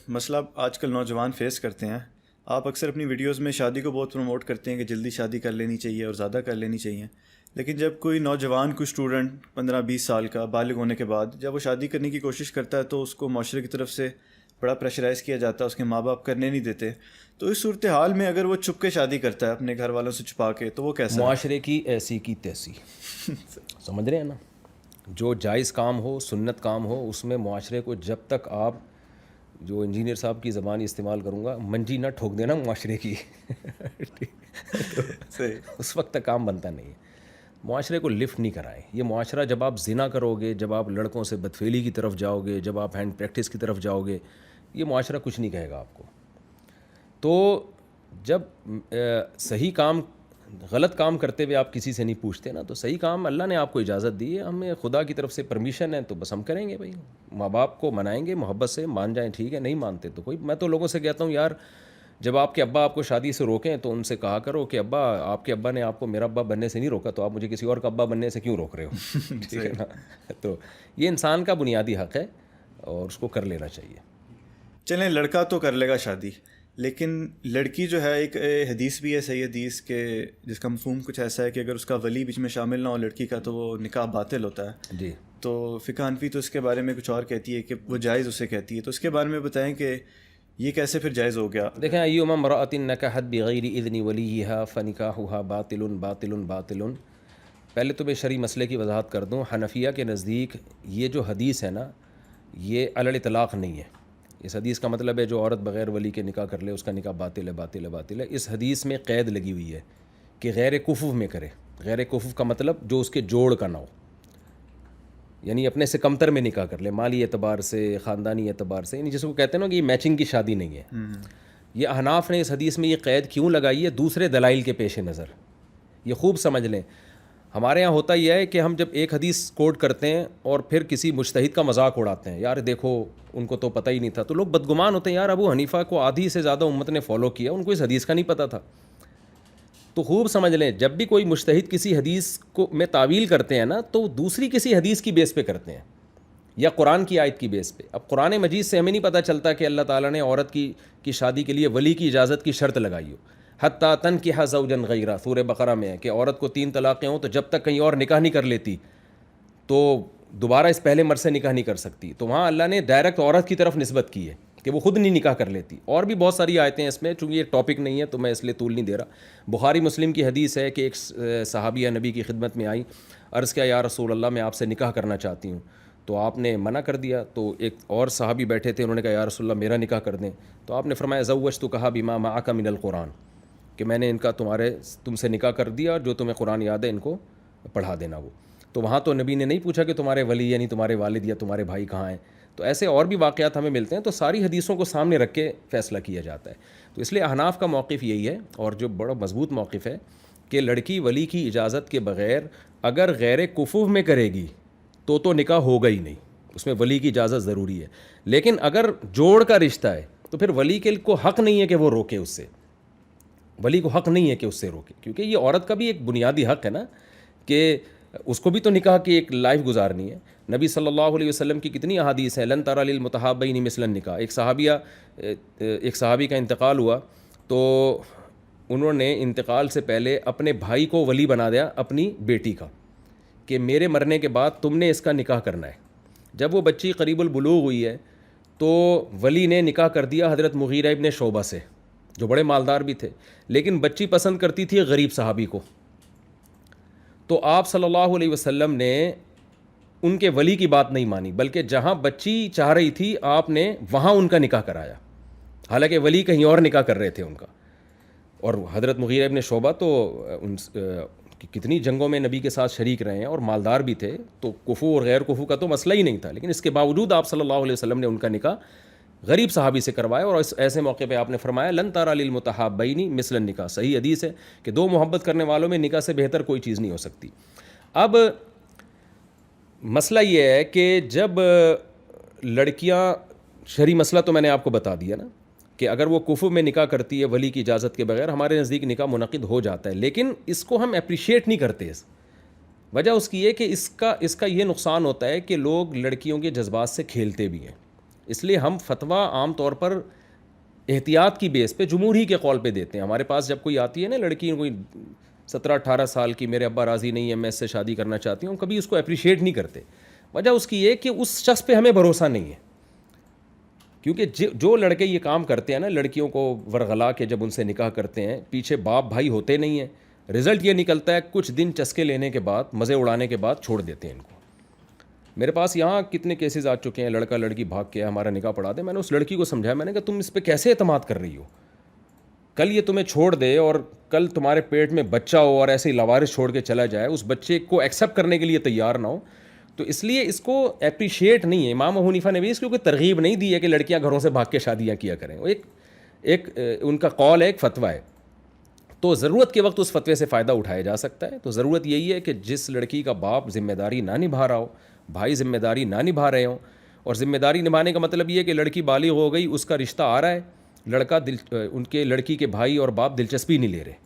مسئلہ آج کل نوجوان فیس کرتے ہیں. آپ اکثر اپنی ویڈیوز میں شادی کو بہت پروموٹ کرتے ہیں کہ جلدی شادی کر لینی چاہیے اور زیادہ کر لینی چاہیے, لیکن جب کوئی نوجوان, کوئی اسٹوڈنٹ 15-20 سال کا بالغ ہونے کے بعد جب وہ شادی کرنے کی کوشش کرتا ہے تو اس کو معاشرے کی طرف سے بڑا پریشرائز کیا جاتا ہے, اس کے ماں باپ کرنے نہیں دیتے. تو اس صورتحال میں اگر وہ چھپ کے شادی کرتا ہے اپنے گھر والوں سے چھپا کے, تو وہ کیسا؟ معاشرے کی ایسی کی تیسی. سمجھ رہے ہیں نا, جو جائز کام ہو, سنت کام ہو, اس میں معاشرے کو جب تک آپ, جو انجینئر صاحب کی زبان استعمال کروں گا, منجی نہ ٹھوک دینا معاشرے کی, اس وقت تک کام بنتا نہیں ہے. معاشرے کو لفٹ نہیں کرائیں. یہ معاشرہ جب آپ زنا کرو گے, جب آپ لڑکوں سے بدفعلی کی طرف جاؤ گے, جب آپ ہینڈ پریکٹس کی طرف جاؤ گے, یہ معاشرہ کچھ نہیں کہے گا آپ کو. تو جب صحیح کام, غلط کام کرتے ہوئے آپ کسی سے نہیں پوچھتے نا, تو صحیح کام اللہ نے آپ کو اجازت دی ہے, ہمیں خدا کی طرف سے پرمیشن ہے, تو بس ہم کریں گے. بھائی ماں باپ کو منائیں گے, محبت سے مان جائیں ٹھیک ہے, نہیں مانتے تو کوئی. میں تو لوگوں سے کہتا ہوں یار, جب آپ کے ابا آپ کو شادی سے روکیں تو ان سے کہا کرو کہ ابا, آپ کے ابا نے آپ کو میرا ابا بننے سے نہیں روکا, تو آپ مجھے کسی اور کا ابا بننے سے کیوں روک رہے ہو؟ ٹھیک ہے نا. تو یہ انسان کا بنیادی حق ہے اور اس کو کر لینا چاہیے. چلیں, لڑکا تو کر لے گا شادی, لیکن لڑکی جو ہے, ایک حدیث بھی ہے صحیح حدیث کے, جس کا مفہوم کچھ ایسا ہے کہ اگر اس کا ولی بیچ میں شامل نہ ہو لڑکی کا, تو وہ نکاح باطل ہوتا ہے. جی. تو فقہ حنفی تو اس کے بارے میں کچھ اور کہتی ہے کہ وہ جائز اسے کہتی ہے. تو اس کے بارے میں بتائیں کہ یہ کیسے پھر جائز ہو گیا؟ دیکھیں ایما امرأۃ نکحت بغیر اذن ولیہا فنکاحها باطل باطل باطل. پہلے تو میں شرعی مسئلے کی وضاحت کر دوں. حنفیہ کے نزدیک یہ جو حدیث ہے نا یہ علی الاطلاق نہیں ہے. اس حدیث کا مطلب ہے جو عورت بغیر ولی کے نکاح کر لے اس کا نکاح باطل ہے باطل ہے باطل ہے. اس حدیث میں قید لگی ہوئی ہے کہ غیر کفو میں کرے. غیر کفو کا مطلب جو اس کے جوڑ کا نہ ہو، یعنی اپنے سے کمتر میں نکاح کر لے، مالی اعتبار سے، خاندانی اعتبار سے، یعنی جس کو کہتے ہیں نا کہ یہ میچنگ کی شادی نہیں ہے. یہ احناف نے اس حدیث میں یہ قید کیوں لگائی ہے؟ دوسرے دلائل کے پیش نظر. یہ خوب سمجھ لیں. ہمارے ہاں ہوتا یہ ہے کہ ہم جب ایک حدیث کوٹ کرتے ہیں اور پھر کسی مجتہد کا مذاق اڑاتے ہیں، یار دیکھو ان کو تو پتہ ہی نہیں تھا، تو لوگ بدگمان ہوتے ہیں، یار ابو حنیفہ کو آدھی سے زیادہ امت نے فالو کیا، ان کو اس حدیث کا نہیں پتہ تھا. تو خوب سمجھ لیں جب بھی کوئی مجتہد کسی حدیث کو میں تعویل کرتے ہیں نا تو دوسری کسی حدیث کی بیس پہ کرتے ہیں یا قرآن کی آیت کی بیس پہ. اب قرآن مجید سے ہمیں نہیں پتہ چلتا کہ اللہ تعالیٰ نے عورت کی شادی کے لیے ولی کی اجازت کی شرط لگائی ہو. حتیٰ تنکح زوجا غیرہ سورہ بقرہ میں ہے کہ عورت کو 3 طلاقیں ہوں تو جب تک کہیں اور نکاح نہیں کر لیتی تو دوبارہ اس پہلے مرد سے نکاح نہیں کر سکتی. تو وہاں اللہ نے ڈائریکٹ عورت کی طرف نسبت کی ہے کہ وہ خود نہیں نکاح کر لیتی. اور بھی بہت ساری آیتیں ہیں اس میں، چونکہ یہ ٹاپک نہیں ہے تو میں اس لیے طول نہیں دے رہا. بخاری مسلم کی حدیث ہے کہ ایک صحابیہ نبی کی خدمت میں آئی، عرض کیا یا رسول اللہ میں آپ سے نکاح کرنا چاہتی ہوں. تو آپ نے منع کر دیا. تو ایک اور صحابی بیٹھے تھے، انہوں نے کہا یا رسول اللہ میرا نکاح کر دیں. تو آپ نے فرمایا زوجتکھا بما معک من القرآن، کہ میں نے ان کا تم سے نکاح کر دیا، جو تمہیں قرآن یاد ہے ان کو پڑھا دینا. وہ تو وہاں تو نبی نے نہیں پوچھا کہ تمہارے ولی یعنی تمہارے والد یا تمہارے بھائی کہاں ہیں. تو ایسے اور بھی واقعات ہمیں ملتے ہیں. تو ساری حدیثوں کو سامنے رکھ کے فیصلہ کیا جاتا ہے. تو اس لیے احناف کا موقف یہی ہے اور جو بڑا مضبوط موقف ہے کہ لڑکی ولی کی اجازت کے بغیر اگر غیر کفو میں کرے گی تو نکاح ہوگا ہی نہیں، اس میں ولی کی اجازت ضروری ہے. لیکن اگر جوڑ کا رشتہ ہے تو پھر ولی کے کو حق نہیں ہے کہ وہ روکے اس سے. ولی کو حق نہیں ہے کہ اس سے روکے، کیونکہ یہ عورت کا بھی ایک بنیادی حق ہے نا کہ اس کو بھی تو نکاح کی ایک لائف گزارنی ہے. نبی صلی اللہ علیہ وسلم کی کتنی احادیث ہیں، لن تری للمتحابین مثل النکاح. ایک صحابی کا انتقال ہوا تو انہوں نے انتقال سے پہلے اپنے بھائی کو ولی بنا دیا اپنی بیٹی کا کہ میرے مرنے کے بعد تم نے اس کا نکاح کرنا ہے. جب وہ بچی قریب البلوغ ہوئی ہے تو ولی نے نکاح کر دیا حضرت مغیرہ ابن شعبہ سے، جو بڑے مالدار بھی تھے، لیکن بچی پسند کرتی تھی غریب صحابی کو. تو آپ صلی اللہ علیہ وسلم نے ان کے ولی کی بات نہیں مانی، بلکہ جہاں بچی چاہ رہی تھی آپ نے وہاں ان کا نکاح کرایا، حالانکہ ولی کہیں اور نکاح کر رہے تھے ان کا. اور حضرت مغیرہ ابن شعبہ تو کتنی جنگوں میں نبی کے ساتھ شریک رہے ہیں اور مالدار بھی تھے، تو کفو اور غیر کفو کا تو مسئلہ ہی نہیں تھا. لیکن اس کے باوجود آپ صلی اللہ علیہ وسلم نے ان کا نکاح غریب صحابی سے کروایا. اور ایسے موقع پہ آپ نے فرمایا لن تری للمتحابین مثل النکاح. صحیح حدیث ہے کہ 2 محبت کرنے والوں میں نکاح سے بہتر کوئی چیز نہیں ہو سکتی. اب مسئلہ یہ ہے کہ جب لڑکیاں، شرعی مسئلہ تو میں نے آپ کو بتا دیا نا کہ اگر وہ کفو میں نکاح کرتی ہے ولی کی اجازت کے بغیر، ہمارے نزدیک نکاح منعقد ہو جاتا ہے. لیکن اس کو ہم اپریشیٹ نہیں کرتے. وجہ اس کی یہ کہ اس کا یہ نقصان ہوتا ہے کہ لوگ لڑکیوں کے جذبات سے کھیلتے بھی ہیں. اس لیے ہم فتویٰ عام طور پر احتیاط کی بیس پہ جمہور ہی کے قول پہ دیتے ہیں. ہمارے پاس جب کوئی آتی ہے نا لڑکی، کوئی 17-18 سال کی، میرے ابا راضی نہیں ہے میں اس سے شادی کرنا چاہتی ہوں، کبھی اس کو اپریشیٹ نہیں کرتے. وجہ اس کی یہ کہ اس شخص پہ ہمیں بھروسہ نہیں ہے. کیونکہ جو لڑکے یہ کام کرتے ہیں نا، لڑکیوں کو ورغلا کے جب ان سے نکاح کرتے ہیں، پیچھے باپ بھائی ہوتے نہیں ہیں. رزلٹ یہ نکلتا ہے کچھ دن چسکے لینے کے بعد، مزے اڑانے کے بعد چھوڑ دیتے ہیں ان کو. میرے پاس یہاں کتنے کیسز آ چکے ہیں، لڑکا لڑکی بھاگ کے ہمارا نکاح پڑھا دے. میں نے اس لڑکی کو سمجھایا، میں نے کہا تم اس پہ کیسے اعتماد کر رہی ہو؟ کل یہ تمہیں چھوڑ دے اور کل تمہارے پیٹ میں بچہ ہو اور ایسے ہی لاوارث چھوڑ کے چلا جائے، اس بچے کو ایکسیپٹ کرنے کے لیے تیار نہ ہو. تو اس لیے اس کو اپریشیٹ نہیں ہے. امام ابو حنیفہ نے بھی اس کو کوئی ترغیب نہیں دی ہے کہ لڑکیاں گھروں سے بھاگ کے شادیاں کیا کریں. وہ ایک ان کا قول ہے، ایک فتویٰ ہے. تو ضرورت کے وقت اس فتوے سے فائدہ اٹھایا جا سکتا ہے. تو ضرورت یہی ہے کہ جس لڑکی کا باپ ذمہ داری نہ نبھا رہا ہو، بھائی ذمہ داری نہ نبھا رہے ہوں، اور ذمہ داری نبھانے کا مطلب یہ ہے کہ لڑکی بالغ ہو گئی، اس کا رشتہ آ رہا ہے، ان کے لڑکی کے بھائی اور باپ دلچسپی نہیں لے رہے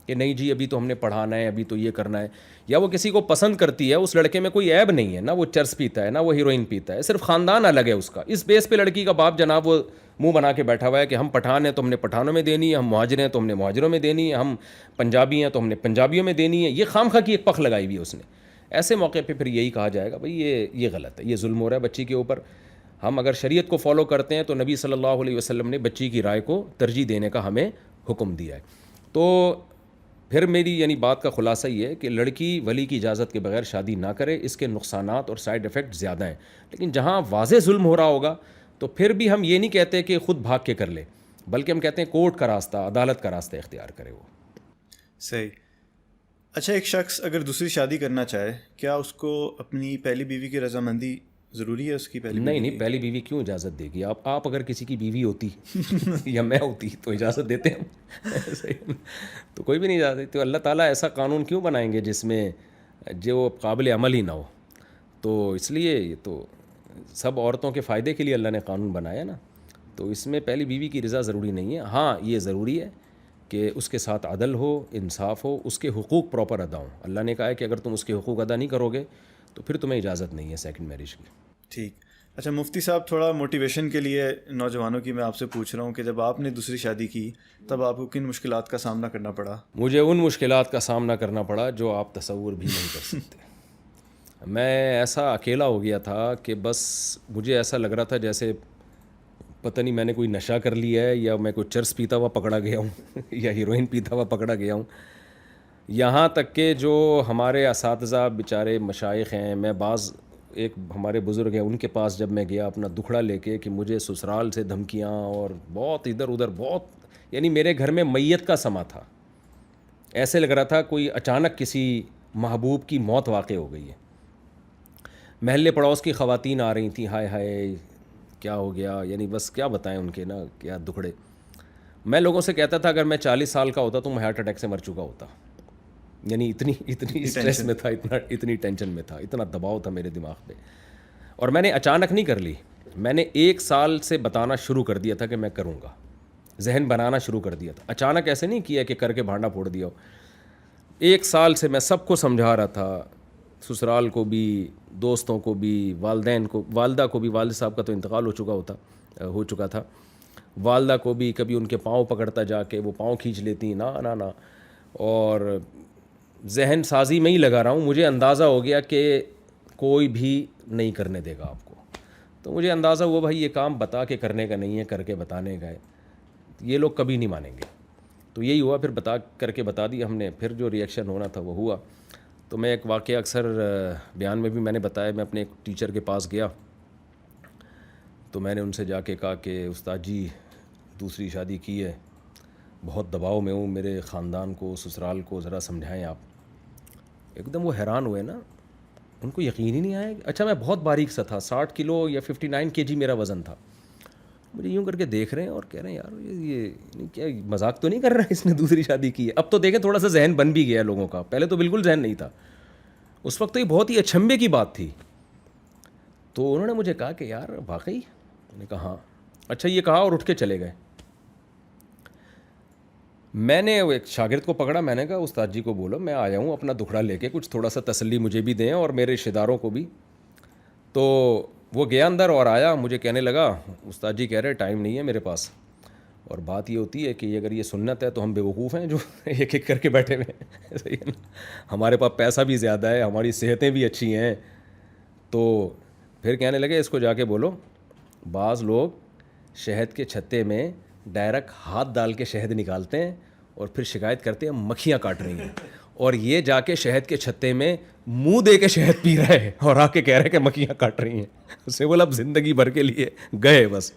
کہ نہیں جی ابھی تو ہم نے پڑھانا ہے، ابھی تو یہ کرنا ہے. یا وہ کسی کو پسند کرتی ہے، اس لڑکے میں کوئی عیب نہیں ہے، نہ وہ چرس پیتا ہے نہ وہ ہیروئن پیتا ہے، صرف خاندان الگ ہے اس کا. اس بیس پہ لڑکی کا باپ جناب وہ منہ بنا کے بیٹھا ہوا ہے کہ ہم پٹھان ہیں تو ہم نے پٹھانوں میں دینی ہے، ہم مہاجر ہیں تو ہم نے مہاجروں میں دینی ہے، ہم پنجابی ہیں تو ہم نے پنجابیوں میں دینی ہے. یہ خام خواہ کی ایک پخ لگائی ہوئی ہے اس نے. ایسے موقع پہ پھر یہی کہا جائے گا بھائی یہ غلط ہے، یہ ظلم ہو رہا ہے بچی کے اوپر. ہم اگر شریعت کو فالو کرتے ہیں تو نبی صلی اللہ علیہ وسلم نے بچی کی رائے کو ترجیح دینے کا ہمیں حکم دیا ہے. تو پھر میری یعنی بات کا خلاصہ یہ ہے کہ لڑکی ولی کی اجازت کے بغیر شادی نہ کرے. اس کے نقصانات اور سائیڈ افیکٹ زیادہ ہیں, لیکن جہاں واضح ظلم ہو رہا ہوگا تو پھر بھی ہم یہ نہیں کہتے کہ خود بھاگ کے کر لے, بلکہ ہم کہتے ہیں کورٹ کا راستہ, عدالت کا راستہ اختیار کرے وہ. صحیح. اچھا, ایک شخص اگر دوسری شادی کرنا چاہے, کیا اس کو اپنی پہلی بیوی کی رضامندی ضروری ہے؟ اس کی پہلی نہیں, پہلی بیوی کیوں اجازت دے گی؟ آپ اگر کسی کی بیوی ہوتی یا میں ہوتی تو اجازت دیتے ہم تو کوئی بھی نہیں اجازت دیتے. اللہ تعالیٰ ایسا قانون کیوں بنائیں گے جس میں جو قابل عمل ہی نہ ہو؟ تو اس لیے یہ تو سب عورتوں کے فائدے کے لیے اللہ نے قانون بنایا نا, تو اس میں پہلی بیوی کی رضا ضروری نہیں ہے. ہاں یہ ضروری ہے کہ اس کے ساتھ عدل ہو, انصاف ہو, اس کے حقوق پراپر ادا ہوں. اللہ نے کہا ہے کہ اگر تم اس کے حقوق ادا نہیں کرو گے تو پھر تمہیں اجازت نہیں ہے سیکنڈ میرج کی. ٹھیک. اچھا مفتی صاحب, تھوڑا موٹیویشن کے لیے نوجوانوں کی میں آپ سے پوچھ رہا ہوں کہ جب آپ نے دوسری شادی کی تب آپ کو کن مشکلات کا سامنا کرنا پڑا؟ مجھے ان مشکلات کا سامنا کرنا پڑا جو آپ تصور بھی نہیں کر سکتے. میں ایسا اکیلا ہو گیا تھا کہ بس مجھے ایسا لگ رہا تھا جیسے پتہ نہیں میں نے کوئی نشہ کر لیا ہے یا میں کوئی چرس پیتا ہوا پکڑا گیا ہوں یا ہیروئن پیتا ہوا پکڑا گیا ہوں. یہاں تک کہ جو ہمارے اساتذہ بیچارے مشائخ ہیں, میں ایک ہمارے بزرگ ہیں ان کے پاس جب میں گیا اپنا دکھڑا لے کے کہ مجھے سسرال سے دھمکیاں اور بہت ادھر ادھر, بہت یعنی میرے گھر میں میت کا سما تھا. ایسے لگ رہا تھا کوئی اچانک کسی محبوب کی موت واقع ہو گئی ہے. محلے پڑوس کی خواتین آ رہی تھیں, ہائے ہائے کیا ہو گیا, یعنی بس کیا بتائیں ان کے نا کیا دکھڑے. میں لوگوں سے کہتا تھا اگر میں 40 سال کا ہوتا تو میں ہارٹ اٹیک سے مر چکا ہوتا. یعنی اتنی اسٹریس میں تھا, اتنی ٹینشن میں تھا, اتنا دباؤ تھا میرے دماغ پہ. اور میں نے اچانک نہیں کر لی, میں نے 1 سال سے بتانا شروع کر دیا تھا کہ میں کروں گا, ذہن بنانا شروع کر دیا تھا. اچانک ایسے نہیں کیا کہ کر کے بھانڈا پھوڑ دیا ہو. 1 سال سے میں سب کو سمجھا رہا تھا, سسرال کو بھی, دوستوں کو بھی, والدین کو, والدہ کو بھی, والد صاحب کا تو انتقال ہو چکا تھا, والدہ کو بھی. کبھی ان کے پاؤں پکڑتا جا کے, وہ پاؤں کھینچ لیتی, نا. اور ذہن سازی میں ہی لگا رہا ہوں. مجھے اندازہ ہو گیا کہ کوئی بھی نہیں کرنے دے گا آپ کو. تو مجھے اندازہ ہوا بھائی یہ کام بتا کے کرنے کا نہیں ہے, کر کے بتانے کا ہے. یہ لوگ کبھی نہیں مانیں گے. تو یہی ہوا, پھر کر کے بتا دیا ہم نے. پھر جو ریئیکشن ہونا تھا وہ ہوا. تو میں ایک واقعہ اکثر بیان میں بھی میں نے بتایا, میں اپنے ایک ٹیچر کے پاس گیا تو میں نے ان سے جا کے کہا کہ استاد جی دوسری شادی کی ہے, بہت دباؤ میں ہوں, میرے خاندان کو, سسرال کو ذرا سمجھائیں آپ. ایک دم وہ حیران ہوئے نا, ان کو یقین ہی نہیں آیا. اچھا میں بہت باریک سا تھا, 60 کلو یا 59 kg میرا وزن تھا. مجھے یوں کر کے دیکھ رہے ہیں اور کہہ رہے ہیں یار یہ کیا مذاق تو نہیں کر رہا ہے, اس نے دوسری شادی کی ہے. اب تو دیکھیں تھوڑا سا ذہن بن بھی گیا لوگوں کا, پہلے تو بالکل ذہن نہیں تھا. اس وقت تو یہ بہت ہی اچنبھے کی بات تھی. تو انہوں نے مجھے کہا کہ یار واقعی؟ میں نے کہا ہاں. اچھا یہ کہا اور اٹھ کے چلے گئے. میں نے ایک شاگرد کو پکڑا, میں نے کہا استاد جی کو بولو میں آیا ہوں اپنا دکھڑا لے کے, کچھ تھوڑا سا تسلی مجھے بھی دیں اور میرے رشتہ داروں کو بھی. تو وہ گیا اندر اور آیا, مجھے کہنے لگا استاد جی کہہ رہے ٹائم نہیں ہے میرے پاس. اور بات یہ ہوتی ہے کہ اگر یہ سنت ہے تو ہم بیوقوف ہیں جو ایک ایک کر کے بیٹھے ہوئے ہیں. صحیح ہے نا, ہمارے پاس پیسہ بھی زیادہ ہے, ہماری صحتیں بھی اچھی ہیں. تو پھر کہنے لگے اس کو جا کے بولو, بعض لوگ شہد کے چھتے میں ڈائریکٹ ہاتھ ڈال کے شہد نکالتے ہیں اور پھر شکایت کرتے ہیں مکھیاں کاٹ رہی ہیں, اور یہ جا کے شہد کے چھتے میں منہ دے کے شہد پی رہا ہے اور آ کے کہہ رہے کہ مکھیاں کاٹ رہی ہیں. اس سے بولا اب زندگی بھر کے لیے گئے بس.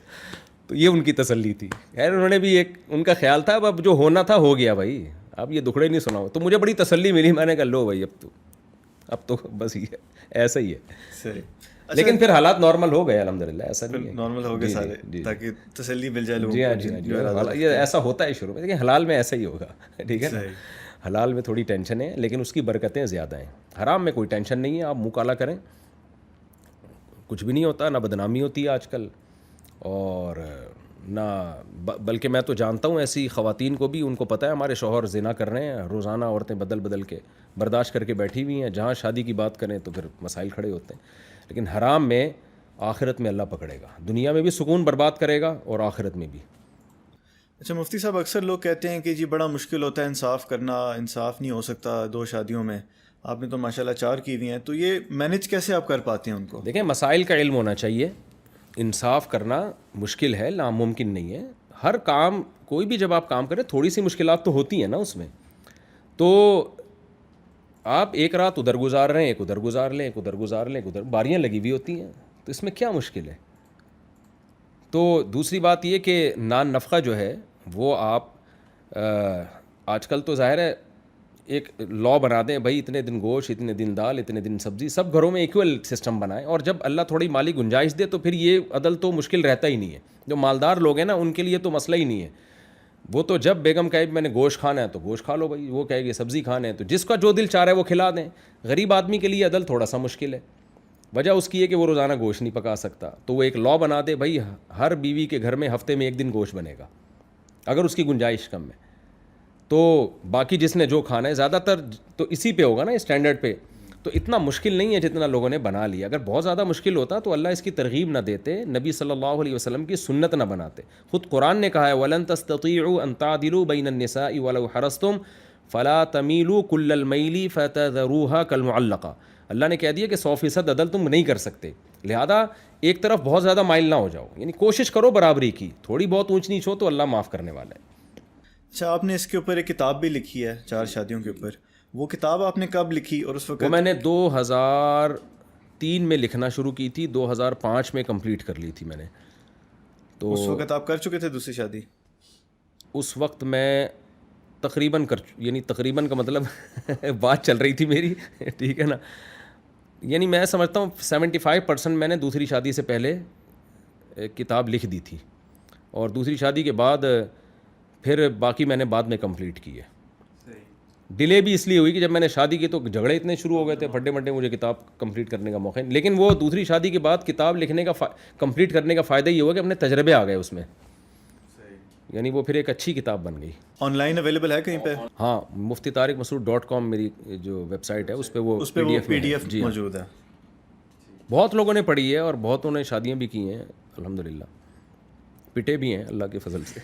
تو یہ ان کی تسلی تھی. خیر انہوں نے بھی ایک ان کا خیال تھا اب جو ہونا تھا ہو گیا بھائی, اب یہ دکھڑے نہیں سناؤ. تو مجھے بڑی تسلی ملی, میں نے کہا لو بھائی اب تو بس یہ ایسا ہی ہے. صحیح. لیکن پھر حالات نارمل ہو گئے الحمدللہ, ایسا نہیں ہے, نارمل ہو گئے سارے تاکہ تسلی مل جائے لوگوں جی کو. ہاں جی, یہ ایسا ہوتا ہے شروع میں, لیکن حلال میں ایسا ہی ہوگا. ٹھیک ہے نا, حلال میں تھوڑی ٹینشن ہے لیکن اس کی برکتیں زیادہ ہیں. حرام میں کوئی ٹینشن نہیں ہے, آپ منہ کالا کریں کچھ بھی نہیں ہوتا, نہ بدنامی ہوتی ہے آج کل, اور نہ بلکہ میں تو جانتا ہوں ایسی خواتین کو بھی, ان کو پتہ ہے ہمارے شوہر زنا کر رہے ہیں, روزانہ عورتیں بدل کے برداشت کر کے بیٹھی ہوئی ہیں. جہاں شادی کی بات کریں تو پھر مسائل کھڑے ہوتے ہیں. لیکن حرام میں آخرت میں اللہ پکڑے گا, دنیا میں بھی سکون برباد کرے گا اور آخرت میں بھی. اچھا مفتی صاحب, اکثر لوگ کہتے ہیں کہ جی بڑا مشکل ہوتا ہے انصاف کرنا, انصاف نہیں ہو سکتا 2 شادیوں میں. آپ نے تو ماشاءاللہ 4 کی ہوئی ہیں, تو یہ مینیج کیسے آپ کر پاتے ہیں ان کو؟ دیکھیں مسائل کا علم ہونا چاہیے, انصاف کرنا مشکل ہے، ناممکن نہیں ہے. ہر کام، کوئی بھی جب آپ کام کریں تھوڑی سی مشکلات تو ہوتی ہیں نا اس میں. تو آپ ایک رات ادھر گزار رہے ہیں، ایک ادھر گزار لیں، ایک ادھر گزار لیں، ایک ادھر، باریاں لگی ہوئی ہوتی ہیں، تو اس میں کیا مشکل ہے. تو دوسری بات یہ کہ نان نفقہ جو ہے وہ آپ آج کل تو ظاہر ہے ایک لا بنا دیں بھائی اتنے دن گوشت، اتنے دن دال، اتنے دن سبزی، سب گھروں میں ایکول سسٹم بنائیں. اور جب اللہ تھوڑی مالی گنجائش دے تو پھر یہ عدل تو مشکل رہتا ہی نہیں ہے. جو مالدار لوگ ہیں نا ان کے لیے تو مسئلہ ہی نہیں ہے. وہ تو جب بیگم کہے میں نے گوشت کھانا ہے تو گوشت کھا لو بھائی، وہ کہے گی سبزی کھانا ہے تو جس کا جو دل چاہ رہا ہے وہ کھلا دیں. غریب آدمی کے لیے عدل تھوڑا سا مشکل ہے. وجہ اس کی ہے کہ وہ روزانہ گوشت نہیں پکا سکتا، تو وہ ایک لا بنا دے بھائی ہر بیوی کے گھر میں ہفتے میں ایک دن گوشت بنے گا اگر اس کی گنجائش کم ہے. تو باقی جس نے جو کھانا ہے زیادہ تر تو اسی پہ ہوگا نا، اسٹینڈرڈ پہ. تو اتنا مشکل نہیں ہے جتنا لوگوں نے بنا لیا. اگر بہت زیادہ مشکل ہوتا تو اللہ اس کی ترغیب نہ دیتے، نبی صلی اللہ علیہ وسلم کی سنت نہ بناتے. خود قرآن نے کہا ہے وَلَن تَسْتَطِيعُوا أَن تَعْدِلُوا بَيْنَ النِّسَاءِ وَلَوْ حَرَصْتُمْ فَلَا تَمِيلُوا كُلَّ الْمَيْلِ فَتَذَرُوهَا كَالْمُعَلَّقَةِ. اللہ نے کہہ دیا کہ 100% عدل تم نہیں کر سکتے، لہذا ایک طرف بہت زیادہ مائل نہ ہو جاؤ. یعنی کوشش کرو برابری کی، تھوڑی بہت اونچ نیچ ہو تو اللہ معاف کرنے والا ہے. اچھا، آپ نے اس کے اوپر ایک کتاب بھی لکھی ہے 4 شادیوں کے اوپر. وہ کتاب آپ نے کب لکھی اور اس وقت؟ وہ میں نے 2003 میں لکھنا شروع کی تھی، 2005 میں کمپلیٹ کر لی تھی میں نے. تو اس وقت آپ کر چکے تھے دوسری شادی؟ اس وقت میں تقریباً یعنی تقریباً کا مطلب بات چل رہی تھی میری ٹھیک ہے نا. یعنی میں سمجھتا ہوں 75% میں نے دوسری شادی سے پہلے کتاب لکھ دی تھی، اور دوسری شادی کے بعد پھر باقی میں نے بعد میں کمپلیٹ کی ہے. ڈیلے بھی اس لیے ہوئی کہ جب میں نے شادی کی تو جھگڑے اتنے شروع ہو گئے تھے پھڈے مڈے، مجھے کتاب کمپلیٹ کرنے کا موقع نہیں. لیکن وہ دوسری شادی کے بعد کتاب لکھنے کا کمپلیٹ کرنے کا فائدہ یہ ہوا کہ اپنے تجربے آ گئے اس میں، یعنی وہ پھر ایک اچھی کتاب بن گئی. آن لائن اویلیبل ہے کہیں پہ؟ ہاں، muftitarikmasood.com میری جو ویب سائٹ ہے اس پہ وہ پی ڈی ایف موجود ہے. بہت لوگوں نے پڑھی ہے اور بہتوں نے شادیاں بھی کی ہیں الحمدللہ، پٹے بھی ہیں اللہ کے فضل سے.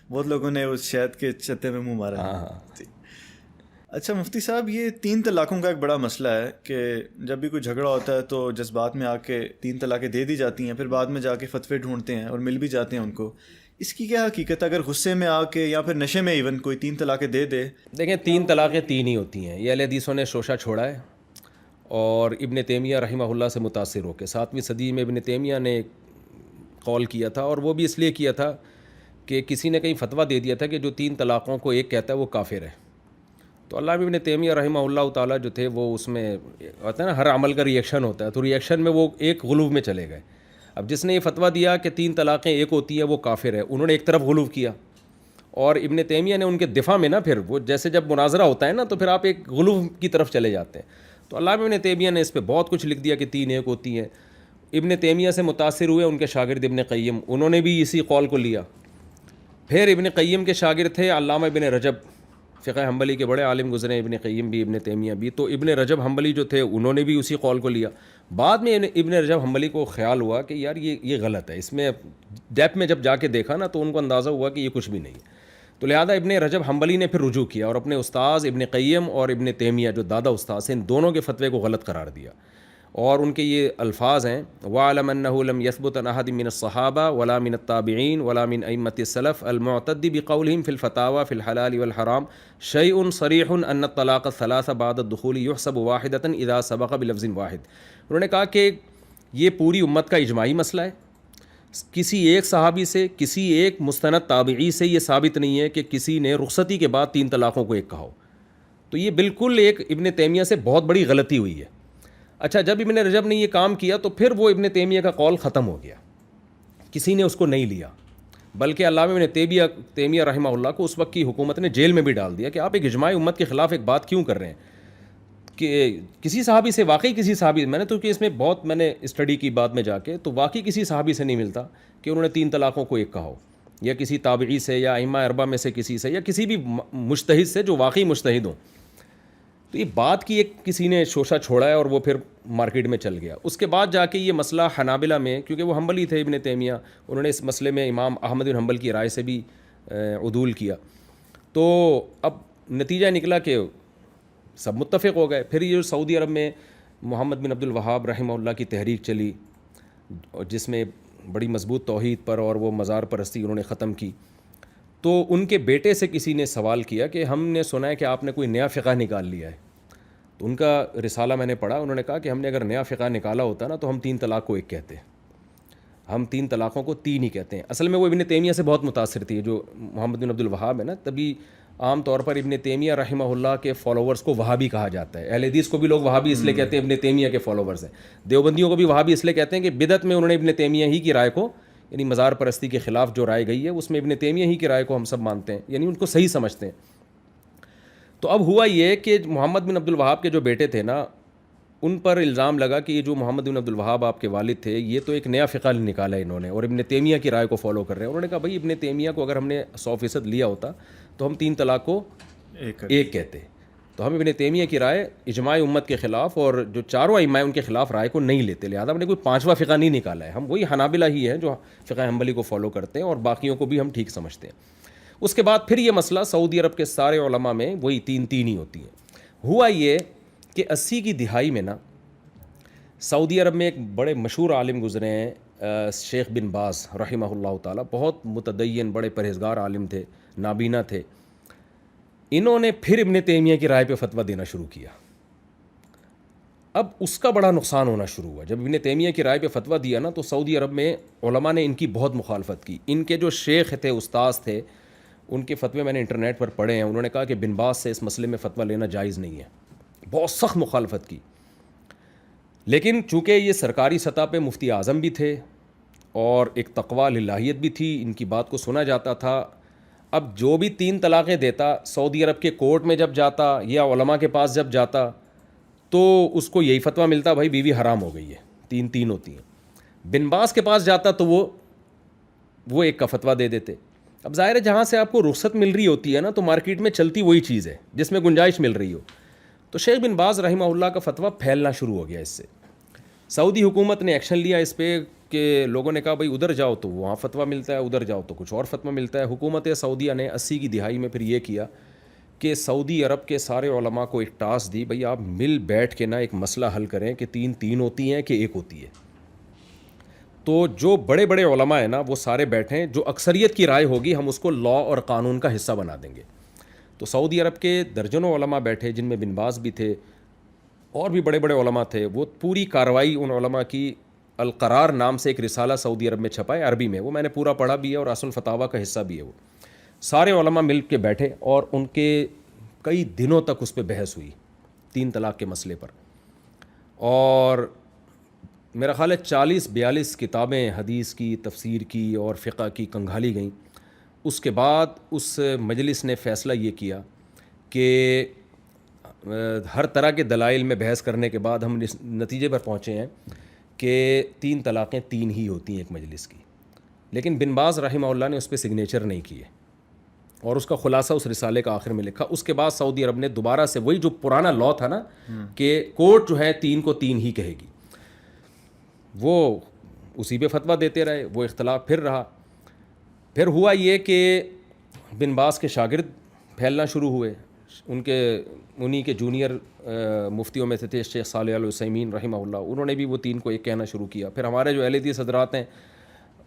بہت لوگوں نے اس شہد کے چتے میں منہ مارا. ہاں. اچھا مفتی صاحب، یہ 3 طلاقوں کا ایک بڑا مسئلہ ہے کہ جب بھی کوئی جھگڑا ہوتا ہے تو جذبات میں آ کے 3 طلاقیں دے دی جاتی ہیں، پھر بعد میں جا کے فتوے ڈھونڈتے ہیں اور مل بھی جاتے ہیں ان کو. اس کی کیا حقیقت ہے؟ اگر غصے میں آ کے یا پھر نشے میں ایون کوئی 3 طلاقیں دے دے؟ دیکھیں 3 طلاقیں 3 ہی ہوتی ہیں، یہ اہل حدیثوں نے شوشہ چھوڑا ہے. اور ابن تیمیہ رحمہ اللہ سے متاثر ہو کے 7ویں صدی میں ابن تیمیہ نے قول کیا تھا، اور وہ بھی اس لیے کیا تھا کہ کسی نے کہیں فتویٰ دے دیا تھا کہ جو 3 طلاقوں کو ایک کہتا ہے وہ کافر ہے. تو علامہ ابن تیمیہ رحمہ اللہ تعالیٰ جو تھے وہ اس میں ہوتا ہے نا ہر عمل کا ریئیکشن ہوتا ہے، تو ریئیکشن میں وہ ایک غلو میں چلے گئے. اب جس نے یہ فتویٰ دیا کہ 3 طلاقیں ایک ہوتی ہیں وہ کافر ہے، انہوں نے ایک طرف غلو کیا، اور ابن تیمیہ نے ان کے دفاع میں نا پھر وہ جیسے جب مناظرہ ہوتا ہے نا تو پھر آپ ایک غلو کی طرف چلے جاتے ہیں. تو علامہ ابن تیمیہ نے اس پہ بہت کچھ لکھ دیا کہ 3 ایک ہوتی ہیں. ابن تیمیہ سے متاثر ہوئے ان کے شاگرد ابن قیم، انہوں نے بھی اسی قول کو لیا. پھر ابن قیم کے شاگرد تھے علامہ ابن رجب، فقہ حنبلی کے بڑے عالم گزرے، ابن قیم بھی ابن تیمیہ بھی. تو ابن رجب حنبلی جو تھے انہوں نے بھی اسی قول کو لیا. بعد میں ابن رجب حنبلی کو خیال ہوا کہ یار یہ غلط ہے، اس میں ڈیپ میں جب جا کے دیکھا نا تو ان کو اندازہ ہوا کہ یہ کچھ بھی نہیں ہے. تو لہذا ابن رجب حنبلی نے پھر رجوع کیا اور اپنے استاذ ابن قیم اور ابن تیمیہ جو دادا استاذ ہیں ان دونوں کے فتوے کو غلط قرار دیا. اور ان کے یہ الفاظ ہیں وَعَلَمْ أَنَّهُ لَمْ يَثْبُتْ عَنْ أَحَدٍ مِّنَ الصَّحَابَةِ وَلَا مِنَ التَّابِعِينَ وَلَا مِنْ أَئِمَّةِ السَّلَفِ الْمُعْتَدِّ بِقَوْلِهِمْ فِي الْفَتَاوَى فِي الْحَلَالِ وَالْحَرَامِ شَيْءٌ صَرِيحٌ أَنَّ الطَّلَاقَ الثَّلَاثَ بَعْدَ الدُّخُولِ يُحْسَبُ وَاحِدَةً إِذَا سَبَقَ بِلَفْظٍ وَاحِدٍ. انہوں نے کہا کہ یہ پوری امت کا اجماعی مسئلہ ہے. کسی ایک صحابی سے، کسی ایک مستند تابعی سے یہ ثابت نہیں ہے کہ کسی نے رخصتی کے بعد 3 طلاقوں کو ایک کہا ہو. تو یہ بالکل ایک ابن تیمیہ سے بہت بڑی غلطی ہوئی ہے. اچھا، جب ابن رجب نے یہ کام کیا تو پھر وہ ابن تیمیہ کا قول ختم ہو گیا، کسی نے اس کو نہیں لیا، بلکہ علامہ ابن تیمیہ رحمہ اللہ کو اس وقت کی حکومت نے جیل میں بھی ڈال دیا کہ آپ ایک اجماعی امت کے خلاف ایک بات کیوں کر رہے ہیں. کہ کسی صحابی سے، واقعی کسی صحابی، میں نے تو کہ اس میں بہت میں نے اسٹڈی کی بعد میں جا کے، تو واقعی کسی صحابی سے نہیں ملتا کہ انہوں نے 3 طلاقوں کو ایک کہا ہو، یا کسی تابعی سے یا ائمہ اربعہ میں سے کسی سے یا کسی بھی مجتہد سے جو واقعی مجتہد ہوں. تو یہ بات کی ایک کسی نے شوشہ چھوڑا ہے اور وہ پھر مارکیٹ میں چل گیا. اس کے بعد جا کے یہ مسئلہ حنابلہ میں، کیونکہ وہ حنبلی تھے ابن تیمیہ، انہوں نے اس مسئلے میں امام احمد بن حنبل کی رائے سے بھی عدول کیا. تو اب نتیجہ نکلا کہ سب متفق ہو گئے. پھر یہ سعودی عرب میں محمد بن عبد الوہاب رحمہ اللہ کی تحریک چلی، جس میں بڑی مضبوط توحید پر اور وہ مزار پرستی انہوں نے ختم کی. تو ان کے بیٹے سے کسی نے سوال کیا کہ ہم نے سنا ہے کہ آپ نے کوئی نیا فقہ نکال لیا ہے. تو ان کا رسالہ میں نے پڑھا. انہوں نے کہا کہ ہم نے اگر نیا فقہ نکالا ہوتا نا تو ہم 3 طلاق کو 1 کہتے ہیں. ہم 3 طلاقوں کو 3 ہی کہتے ہیں. اصل میں وہ ابن تیمیہ سے بہت متاثر تھی, جو محمد بن عبد الوہاب ہے نا, تبھی عام طور پر ابن تیمیہ رحمہ اللہ کے فالوورز کو وہابی کہا جاتا ہے. اہل حدیث کو بھی لوگ وہابی اس لیے کہتے ہیں ابن تیمیہ کے فالوورز ہیں. دیوبندیوں کو بھی وہابی اس لیے کہتے ہیں کہ بدعت میں انہوں نے ابن تیمیہ ہی کی رائے کو, یعنی مزار پرستی کے خلاف جو رائے گئی ہے اس میں ابن تیمیہ ہی کی رائے کو ہم سب مانتے ہیں, یعنی ان کو صحیح سمجھتے ہیں. تو اب ہوا یہ کہ محمد بن عبد الوہاب کے جو بیٹے تھے نا, ان پر الزام لگا کہ یہ جو محمد بن عبد الوہاب آپ کے والد تھے, یہ تو ایک نیا فقہ نکالا انہوں نے اور ابن تیمیہ کی رائے کو فالو کر رہے ہیں. انہوں نے کہا بھائی ابن تیمیہ کو اگر ہم نے 100% لیا ہوتا تو ہم 3 طلاق کو 1 کہتے. تو ہم ابن تیمیہ کی رائے اجماع امت کے خلاف اور جو چاروں ائمہ ان کے خلاف رائے کو نہیں لیتے, لہٰذا ہم نے کوئی 5واں فقہ نہیں نکالا ہے. ہم وہی حنابلہ ہی ہیں جو فقہ حنبلی کو فالو کرتے ہیں اور باقیوں کو بھی ہم ٹھیک سمجھتے ہیں. اس کے بعد پھر یہ مسئلہ سعودی عرب کے سارے علماء میں وہی 3 ہی ہوتی ہیں. ہوا یہ کہ 80 کی دہائی میں نا سعودی عرب میں ایک بڑے مشہور عالم گزرے ہیں, شیخ بن باز رحمہ اللہ تعالیٰ. بہت متدین, بڑے پرہیزگار عالم تھے, نابینا تھے. انہوں نے پھر ابن تیمیہ کی رائے پہ فتویٰ دینا شروع کیا. اب اس کا بڑا نقصان ہونا شروع ہوا. جب ابن تیمیہ کی رائے پہ فتویٰ دیا نا تو سعودی عرب میں علماء نے ان کی بہت مخالفت کی. ان کے جو شیخ تھے, استاذ تھے, ان کے فتوے میں نے انٹرنیٹ پر پڑھے ہیں. انہوں نے کہا کہ بن باز سے اس مسئلے میں فتویٰ لینا جائز نہیں ہے. بہت سخت مخالفت کی. لیکن چونکہ یہ سرکاری سطح پہ مفتی اعظم بھی تھے اور ایک تقویٰ الہیت بھی تھی, ان کی بات کو سنا جاتا تھا. اب جو بھی 3 طلاقیں دیتا, سعودی عرب کے کورٹ میں جب جاتا یا علماء کے پاس جب جاتا تو اس کو یہی فتویٰ ملتا, بھائی بیوی حرام ہو گئی ہے, 3 ہوتی ہیں. بن باز کے پاس جاتا تو وہ 1 کا فتویٰ دے دیتے. اب ظاہر ہے جہاں سے آپ کو رخصت مل رہی ہوتی ہے نا تو مارکیٹ میں چلتی وہی چیز ہے جس میں گنجائش مل رہی ہو. تو شیخ بن باز رحمہ اللہ کا فتویٰ پھیلنا شروع ہو گیا. اس سے سعودی حکومت نے ایکشن لیا اس پہ کہ لوگوں نے کہا بھائی ادھر جاؤ تو وہاں فتویٰ ملتا ہے, ادھر جاؤ تو کچھ اور فتویٰ ملتا ہے. حکومت سعودیہ نے 80 کی دہائی میں پھر یہ کیا کہ سعودی عرب کے سارے علماء کو ایک ٹاسک دی, بھئی آپ مل بیٹھ کے نا ایک مسئلہ حل کریں کہ 3 ہوتی ہیں کہ 1 ہوتی ہے. تو جو بڑے بڑے علماء ہیں نا وہ سارے بیٹھیں, جو اکثریت کی رائے ہوگی ہم اس کو لا اور قانون کا حصہ بنا دیں گے. تو سعودی عرب کے درجنوں علماء بیٹھے, جن میں بن باز بھی تھے اور بھی بڑے بڑے علماء تھے. وہ پوری کارروائی ان علماء کی القرار نام سے ایک رسالہ سعودی عرب میں چھپا ہے عربی میں, وہ میں نے پورا پڑھا بھی ہے اور اصل فتاویٰ کا حصہ بھی ہے. وہ سارے علماء مل کے بیٹھے اور ان کے کئی دنوں تک اس پہ بحث ہوئی 3 طلاق کے مسئلے پر. اور میرا خیال ہے 40-42 کتابیں حدیث کی, تفسیر کی اور فقہ کی کنگھالی گئیں. اس کے بعد اس مجلس نے فیصلہ یہ کیا کہ ہر طرح کے دلائل میں بحث کرنے کے بعد ہم اس نتیجے پر پہنچے ہیں کہ 3 طلاقیں 3 ہی ہوتی ہیں ایک مجلس کی. لیکن بن باز رحمہ اللہ نے اس پہ سگنیچر نہیں کیے اور اس کا خلاصہ اس رسالے کا آخر میں لکھا. اس کے بعد سعودی عرب نے دوبارہ سے وہی جو پرانا لا تھا نا کہ کورٹ جو ہے 3 کو 3 ہی کہے گی, وہ اسی پہ فتویٰ دیتے رہے. وہ اختلاف پھر رہا. پھر ہوا یہ کہ بن باز کے شاگرد پھیلنا شروع ہوئے. انہی کے جونیئر مفتیوں میں سے تھے شیخ صالح العثیمین رحمہ اللہ. انہوں نے بھی وہ 3 کو 1 کہنا شروع کیا. پھر ہمارے جو اہل حدیث حضرات ہیں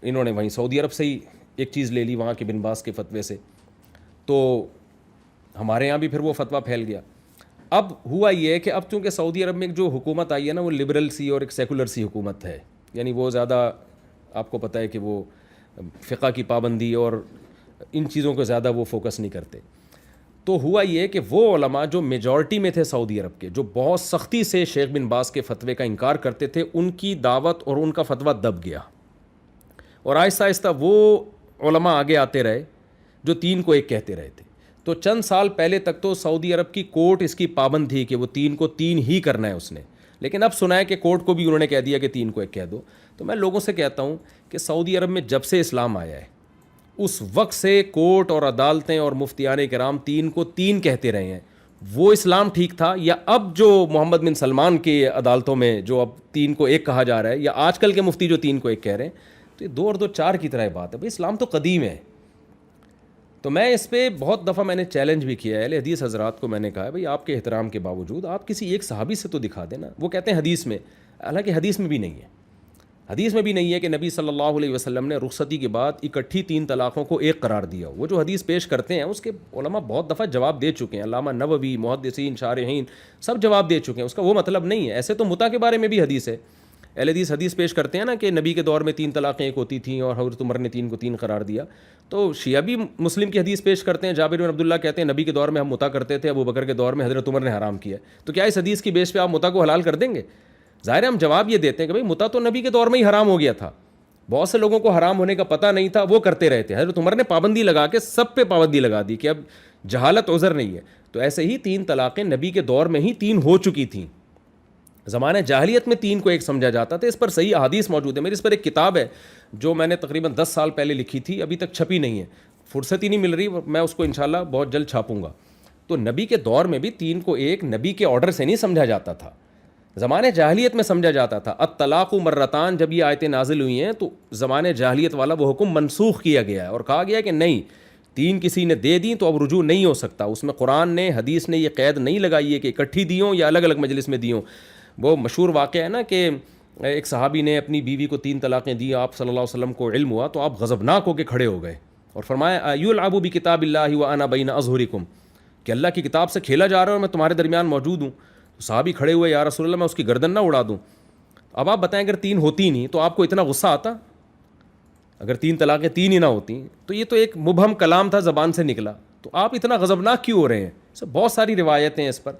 انہوں نے وہیں سعودی عرب سے ہی ایک چیز لے لی وہاں کے بن باز کے فتوے سے. تو ہمارے یہاں بھی پھر وہ فتویٰ پھیل گیا. اب ہوا یہ کہ اب چونکہ سعودی عرب میں جو حکومت آئی ہے نا وہ لبرل سی اور ایک سیکولر سی حکومت ہے, یعنی وہ زیادہ آپ کو پتہ ہے کہ وہ فقہ کی پابندی اور ان چیزوں کو زیادہ وہ فوکس نہیں کرتے. تو ہوا یہ کہ وہ علماء جو میجورٹی میں تھے سعودی عرب کے, جو بہت سختی سے شیخ بن باز کے فتوے کا انکار کرتے تھے, ان کی دعوت اور ان کا فتویٰ دب گیا. اور آہستہ آہستہ وہ علماء آگے آتے رہے جو 3 کو 1 کہتے رہے تھے. تو چند سال پہلے تک تو سعودی عرب کی کورٹ اس کی پابند تھی کہ وہ 3 کو 3 ہی کرنا ہے اس نے. لیکن اب سنا ہے کہ کورٹ کو بھی انہوں نے کہہ دیا کہ 3 کو 1 کہہ دو. تو میں لوگوں سے کہتا ہوں کہ سعودی عرب میں جب سے اسلام آیا ہے اس وقت سے کورٹ اور عدالتیں اور مفتیان کرام 3 کو 3 کہتے رہے ہیں. وہ اسلام ٹھیک تھا یا اب جو محمد بن سلمان کے عدالتوں میں جو اب 3 کو 1 کہا جا رہا ہے, یا آج کل کے مفتی جو 3 کو 1 کہہ رہے ہیں, تو یہ 2 اور 2 4 کی طرح بات ہے. بھائی اسلام تو قدیم ہے. تو میں اس پہ بہت دفعہ میں نے چیلنج بھی کیا ہے اہل حدیث حضرات کو. میں نے کہا ہے بھائی آپ کے احترام کے باوجود آپ کسی ایک صحابی سے تو دکھا دیں نا. وہ کہتے ہیں حدیث میں, حالانکہ حدیث میں بھی نہیں ہے. حدیث میں بھی نہیں ہے کہ نبی صلی اللہ علیہ وسلم نے رخصتی کے بعد اکٹھی 3 طلاقوں کو ایک قرار دیا. وہ جو حدیث پیش کرتے ہیں اس کے علماء بہت دفعہ جواب دے چکے ہیں, علامہ نووی, محدثین, شارحین سب جواب دے چکے ہیں. اس کا وہ مطلب نہیں ہے. ایسے تو متع کے بارے میں بھی حدیث ہے, اہل حدیث پیش کرتے ہیں نا کہ نبی کے دور میں 3 طلاقیں ایک ہوتی تھیں اور حضرت عمر نے 3 کو 3 قرار دیا. تو شیعہ بھی مسلم کی حدیث پیش کرتے ہیں, جابر بن عبداللہ کہتے ہیں نبی کے دور میں ہم متع کرتے تھے, ابو بکر کے دور میں حضرت عمر نے حرام کیا. تو کیا اس حدیث کی بیس پہ آپ متع کو حلال کر دیں گے؟ ظاہر ہے ہم جواب یہ دیتے ہیں کہ بھائی متع تو نبی کے دور میں ہی حرام ہو گیا تھا, بہت سے لوگوں کو حرام ہونے کا پتہ نہیں تھا, وہ کرتے رہتے. حضرت عمر نے پابندی لگا کے سب پہ پابندی لگا دی کہ اب جہالت عذر نہیں ہے. تو ایسے ہی 3 طلاقیں نبی کے دور میں ہی 3 ہو چکی تھیں. زمانہ جاہلیت میں 3 کو ایک سمجھا جاتا تھا. اس پر صحیح احادیث موجود ہے. میری اس پر ایک کتاب ہے جو میں نے تقریباً 10 سال پہلے لکھی تھی, ابھی تک چھپی نہیں ہے, فرصت ہی نہیں مل رہی. میں اس کو انشاءاللہ بہت جلد چھاپوں گا. تو نبی کے دور میں بھی 3 کو ایک نبی کے آرڈر سے نہیں سمجھا جاتا تھا, زمانہ جاہلیت میں سمجھا جاتا تھا. الطلاق مرتان جب یہ آیتیں نازل ہوئی ہیں تو زمانہ جاہلیت والا وہ حکم منسوخ کیا گیا ہے اور کہا گیا کہ نہیں, 3 کسی نے دے دیں تو اب رجوع نہیں ہو سکتا. اس میں قرآن نے, حدیث نے یہ قید نہیں لگائی ہے کہ اکٹھی دی ہوں یا الگ الگ مجلس میں دی ہوں. وہ مشہور واقعہ ہے نا کہ ایک صحابی نے اپنی بیوی کو 3 طلاقیں دی, آپ صلی اللہ علیہ وسلم کو علم ہوا تو آپ غضبناک ہو کے کھڑے ہو گئے اور فرمایا یلعب بکتاب اللہ وانا بین اظہرکم, کہ اللہ کی کتاب سے کھیلا جا رہا ہے اور میں تمہارے درمیان موجود ہوں. صحابی کھڑے ہوئے, یا رسول اللہ میں اس کی گردن نہ اڑا دوں. اب آپ بتائیں اگر 3 ہوتی نہیں تو آپ کو اتنا غصہ آتا؟ اگر 3 طلاقیں 3 ہی نہ ہوتی تو یہ تو ایک مبہم کلام تھا, زبان سے نکلا, تو آپ اتنا غضبناک کیوں ہو رہے ہیں؟ بہت ساری روایتیں ہیں اس پر.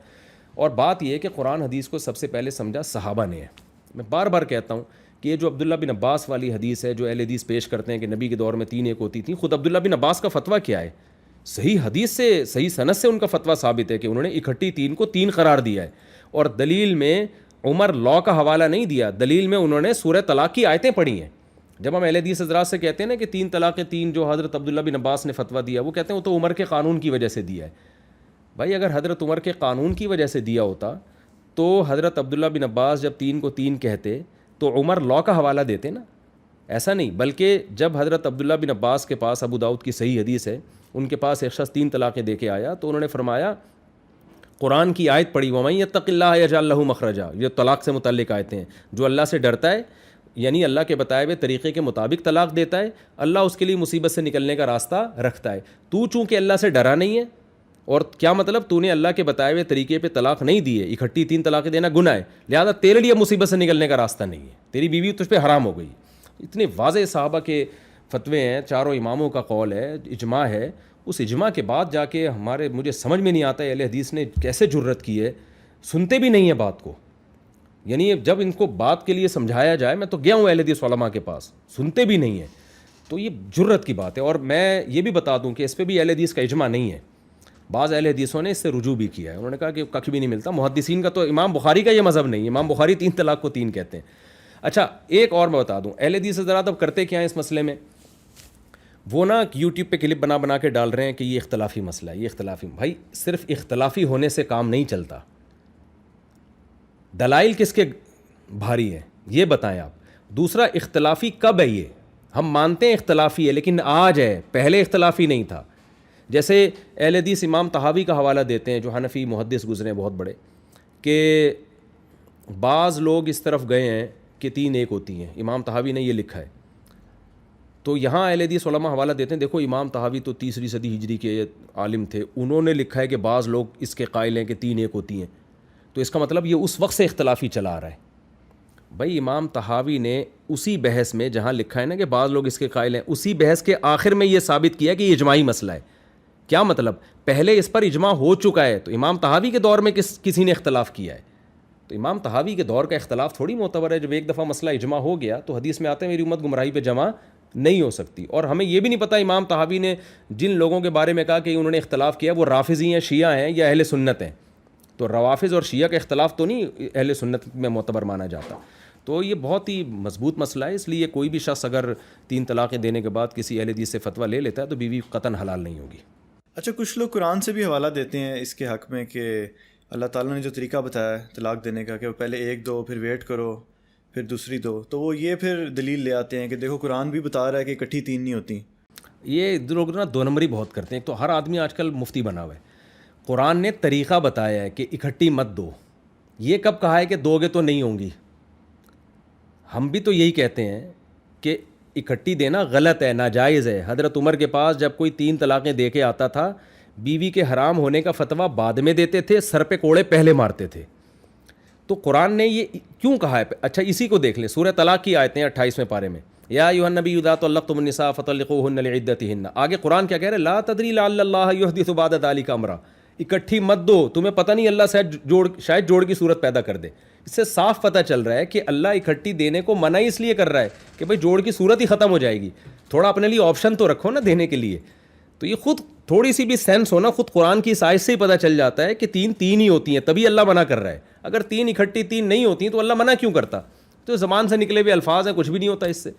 اور بات یہ ہے کہ قرآن حدیث کو سب سے پہلے سمجھا صحابہ نے ہے. میں بار بار کہتا ہوں کہ یہ جو عبداللہ بن عباس والی حدیث ہے جو اہل حدیث پیش کرتے ہیں کہ نبی کے دور میں 3 ایک ہوتی تھیں, خود عبداللہ بن عباس کا فتویٰ کیا ہے؟ صحیح حدیث سے, صحیح سند سے ان کا فتویٰ ثابت ہے کہ انہوں نے اکٹھی 3 کو 3 قرار دیا ہے. اور دلیل میں عمر لا کا حوالہ نہیں دیا, دلیل میں انہوں نے سورہ طلاق کی آیتیں پڑھی ہیں. جب ہم اہل حدیث حضرات سے کہتے ہیں نا کہ 3 طلاقیں 3 جو حضرت عبداللہ بن عباس نے فتویٰ دیا, وہ کہتے ہیں وہ تو عمر کے قانون کی وجہ سے دیا ہے. بھائی اگر حضرت عمر کے قانون کی وجہ سے دیا ہوتا تو حضرت عبداللہ بن عباس جب 3 کو 3 کہتے تو عمر لا کا حوالہ دیتے نا, ایسا نہیں. بلکہ جب حضرت عبداللہ بن عباس کے پاس, ابو داؤد کی صحیح حدیث ہے, ان کے پاس ایک شخص 3 طلاقیں دے کے آیا تو انہوں نے فرمایا, قرآن کی آیت پڑھی, وَمَن يَتَّقِ اللَّهَ يَجْعَل لَّهُ مَخْرَجًا, یہ طلاق سے متعلق آیتیں ہیں. جو اللہ سے ڈرتا ہے, یعنی اللہ کے بتائے ہوئے طریقے کے مطابق طلاق دیتا ہے, اللہ اس کے لیے مصیبت سے نکلنے کا راستہ رکھتا ہے. تو چونکہ اللہ سے ڈرا نہیں ہے, اور کیا مطلب, تو نے اللہ کے بتائے ہوئے طریقے پہ طلاق نہیں دی ہے, اکٹھی 3 طلاقیں دینا گناہ ہے, لہذا تیرے لیے مصیبت سے نکلنے کا راستہ نہیں ہے, تیری بیوی تجھ پہ حرام ہو گئی. اتنے واضح صحابہ کے فتوے ہیں, چاروں اماموں کا قول ہے, اجماع ہے. اس اجماع کے بعد جا کے مجھے سمجھ میں نہیں آتا ہے اہل حدیث نے کیسے جرت کی ہے, سنتے بھی نہیں ہیں بات کو. یعنی جب ان کو بات کے لیے سمجھایا جائے, میں تو گیا ہوں اہل حدیث علماء کے پاس, سنتے بھی نہیں ہیں. تو یہ جرت کی بات ہے. اور میں یہ بھی بتا دوں کہ اس پہ بھی اہل حدیث کا اجماع نہیں ہے. بعض اہل حدیثوں نے اس سے رجوع بھی کیا ہے, انہوں نے کہا کہ کخ بھی نہیں ملتا. محدثین کا تو, امام بخاری کا یہ مذہب نہیں ہے, امام بخاری 3 طلاق کو 3 کہتے ہیں. اچھا ایک اور میں بتا دوں, اہل حدیث حضرات اب کرتے کیا ہیں اس مسئلے میں, وہ نا یوٹیوب پہ کلپ بنا کے ڈال رہے ہیں کہ یہ اختلافی مسئلہ ہے, یہ اختلافی. بھائی صرف اختلافی ہونے سے کام نہیں چلتا, دلائل کس کے بھاری ہیں یہ بتائیں آپ. دوسرا, اختلافی کب ہے یہ, ہم مانتے ہیں اختلافی ہے لیکن آج ہے, پہلے اختلافی نہیں تھا. جیسے اہل حدیث امام طحاوی کا حوالہ دیتے ہیں جو حنفی محدث گزرے بہت بڑے, کہ بعض لوگ اس طرف گئے ہیں کہ 3 ایک ہوتی ہیں, امام طحاوی نے یہ لکھا ہے. تو یہاں اہل حدیث علماء حوالہ دیتے ہیں, دیکھو امام طحاوی تو 3 صدی ہجری کے عالم تھے, انہوں نے لکھا ہے کہ بعض لوگ اس کے قائل ہیں کہ 3 ایک ہوتی ہیں. تو اس کا مطلب یہ اس وقت سے اختلافی چلا آ رہا ہے. بھائی امام طحاوی نے اسی بحث میں جہاں لکھا ہے نا کہ بعض لوگ اس کے قائل ہیں, اسی بحث کے آخر میں یہ ثابت کیا کہ یہ اجماعی مسئلہ ہے. کیا مطلب, پہلے اس پر اجماع ہو چکا ہے, تو امام طحاوی کے دور میں کسی نے اختلاف کیا ہے. تو امام طحاوی کے دور کا اختلاف تھوڑی معتبر ہے. جب ایک دفعہ مسئلہ اجماع ہو گیا تو حدیث میں آتے ہیں میری امت گمراہی پہ جمع نہیں ہو سکتی. اور ہمیں یہ بھی نہیں پتہ امام طحاوی نے جن لوگوں کے بارے میں کہا کہ انہوں نے اختلاف کیا وہ رافضی ہیں, شیعہ ہیں یا اہل سنت ہیں. تو روافض اور شیعہ کا اختلاف تو نہیں اہل سنت میں معتبر مانا جاتا. تو یہ بہت ہی مضبوط مسئلہ ہے, اس لیے کوئی بھی شخص اگر 3 طلاقیں دینے کے بعد کسی اہل حدیث سے فتویٰ لے لیتا ہے تو بیوی قطعاً حلال نہیں ہوگی. اچھا کچھ لوگ قرآن سے بھی حوالہ دیتے ہیں اس کے حق میں کہ اللہ تعالیٰ نے جو طریقہ بتایا ہے طلاق دینے کا کہ وہ پہلے 1 دو پھر ویٹ کرو پھر دوسری 2, تو وہ یہ پھر دلیل لے آتے ہیں کہ دیکھو قرآن بھی بتا رہا ہے کہ اکٹھی 3 نہیں ہوتی. یہ لوگ نا 2 نمبری بہت کرتے ہیں. تو ہر آدمی آج کل مفتی بنا ہوا ہے. قرآن نے طریقہ بتایا ہے کہ اکٹھی مت دو, یہ کب کہا ہے کہ 2 گے تو نہیں ہوں گی. ہم بھی تو یہی کہتے ہیں کہ اکٹھی دینا غلط ہے, ناجائز ہے. حضرت عمر کے پاس جب کوئی 3 طلاقیں دے کے آتا تھا, بیوی کے حرام ہونے کا فتویٰ بعد میں دیتے تھے, سر پہ کوڑے پہلے مارتے تھے. تو قرآن نے یہ کیوں کہا ہے؟ اچھا اسی کو دیکھ لیں, سورہ طلاق کی آیتیں 28ویں پارے میں, یا ایھا النبی اذا طلقتم النساء فطلقوهن لعدتهن. آگے قرآن کیا کہہ رہا ہے؟ لا تدری لعل اللہ یحدث بعد ذلک امرا. اکٹھی مت دو, تمہیں پتہ نہیں اللہ شاید جوڑ کی صورت پیدا کر دے. اس سے صاف پتہ چل رہا ہے کہ اللہ اکٹھی دینے کو منع اس لیے کر رہا ہے کہ بھائی جوڑ کی صورت ہی ختم ہو جائے گی, تھوڑا اپنے لیے آپشن تو رکھو نا دینے کے لیے. تو یہ خود تھوڑی سی بھی سینس ہونا, خود قرآن کی اس آیت سے ہی پتہ چل جاتا ہے کہ 3 ہی ہوتی ہیں, تبھی اللہ منع کر رہا ہے. اگر 3 اکٹھی 3 نہیں ہوتی تو اللہ منع کیوں کرتا؟ تو زبان سے نکلے ہوئے الفاظ ہیں, کچھ بھی نہیں ہوتا اس سے.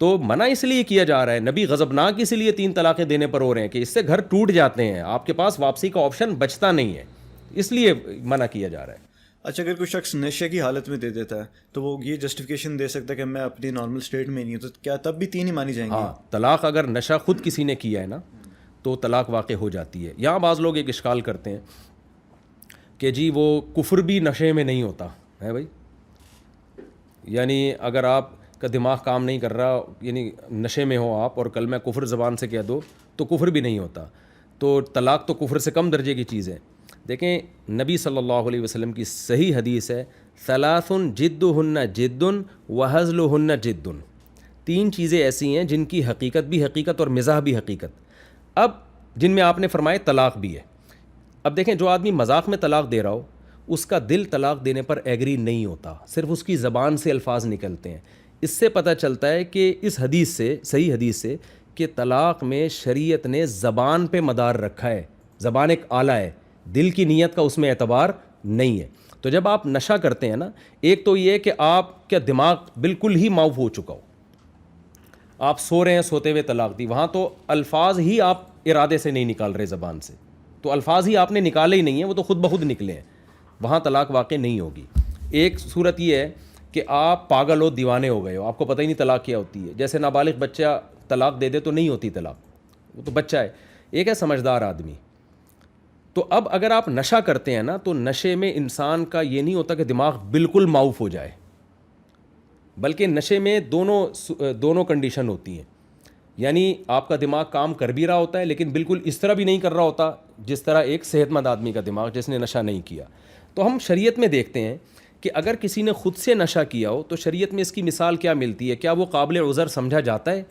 تو منع اس لیے کیا جا رہا ہے, نبی غضبناک اس لیے 3 طلاقیں دینے پر ہو رہے ہیں کہ اس سے گھر ٹوٹ جاتے ہیں, آپ کے پاس واپسی کا آپشن بچتا نہیں ہے, اس لیے منع کیا جا رہا ہے. اچھا اگر کوئی شخص نشے کی حالت میں دے دیتا ہے تو وہ یہ جسٹیفیکیشن دے سکتا ہے کہ میں اپنی نارمل اسٹیٹ میں نہیں ہوں, تو کیا تب بھی 3 ہی مانی جائیں گی؟ ہاں, طلاق اگر نشہ خود کسی نے کیا ہے نا تو طلاق واقع ہو جاتی ہے. یہاں بعض لوگ ایک اشکال کرتے ہیں کہ جی وہ کفر بھی نشے میں نہیں ہوتا ہے بھائی, یعنی اگر آپ کا دماغ کام نہیں کر رہا, یعنی نشے میں ہو آپ اور کلمہ کفر زبان سے کہہ دو تو کفر بھی نہیں ہوتا, تو طلاق تو کفر سے کم درجے کی چیز ہے. دیکھیں نبی صلی اللہ علیہ وسلم کی صحیح حدیث ہے, ثلاث جدہن جد وہزلہن جد. 3 چیزیں ایسی ہیں جن کی حقیقت بھی حقیقت اور مزاح بھی حقیقت. اب جن میں آپ نے فرمائے طلاق بھی ہے. اب دیکھیں جو آدمی مذاق میں طلاق دے رہا ہو اس کا دل طلاق دینے پر ایگری نہیں ہوتا, صرف اس کی زبان سے الفاظ نکلتے ہیں. اس سے پتہ چلتا ہے کہ اس حدیث سے, صحیح حدیث سے, کہ طلاق میں شریعت نے زبان پہ مدار رکھا ہے. زبان ایک آلہ ہے, دل کی نیت کا اس میں اعتبار نہیں ہے. تو جب آپ نشہ کرتے ہیں نا, ایک تو یہ کہ آپ کا دماغ بالکل ہی معاف ہو چکا ہو, آپ سو رہے ہیں, سوتے ہوئے طلاق دی, وہاں تو الفاظ ہی آپ ارادے سے نہیں نکال رہے زبان سے, تو الفاظ ہی آپ نے نکالے ہی نہیں ہیں, وہ تو خود بخود نکلے ہیں, وہاں طلاق واقع نہیں ہوگی. ایک صورت یہ ہے کہ آپ پاگل ہو, دیوانے ہو گئے ہو, آپ کو پتہ ہی نہیں طلاق کیا ہوتی ہے. جیسے نابالغ بچہ طلاق دے دے تو نہیں ہوتی طلاق, وہ تو بچہ ہے. ایک ہے سمجھدار آدمی. تو اب اگر آپ نشہ کرتے ہیں نا تو نشے میں انسان کا یہ نہیں ہوتا کہ دماغ بالکل معاف ہو جائے, بلکہ نشے میں دونوں کنڈیشن ہوتی ہیں. یعنی آپ کا دماغ کام کر بھی رہا ہوتا ہے لیکن بالکل اس طرح بھی نہیں کر رہا ہوتا جس طرح ایک صحت مند آدمی کا دماغ جس نے نشہ نہیں کیا. تو ہم شریعت میں دیکھتے ہیں کہ اگر کسی نے خود سے نشہ کیا ہو تو شریعت میں اس کی مثال کیا ملتی ہے, کیا وہ قابل عذر سمجھا جاتا ہے؟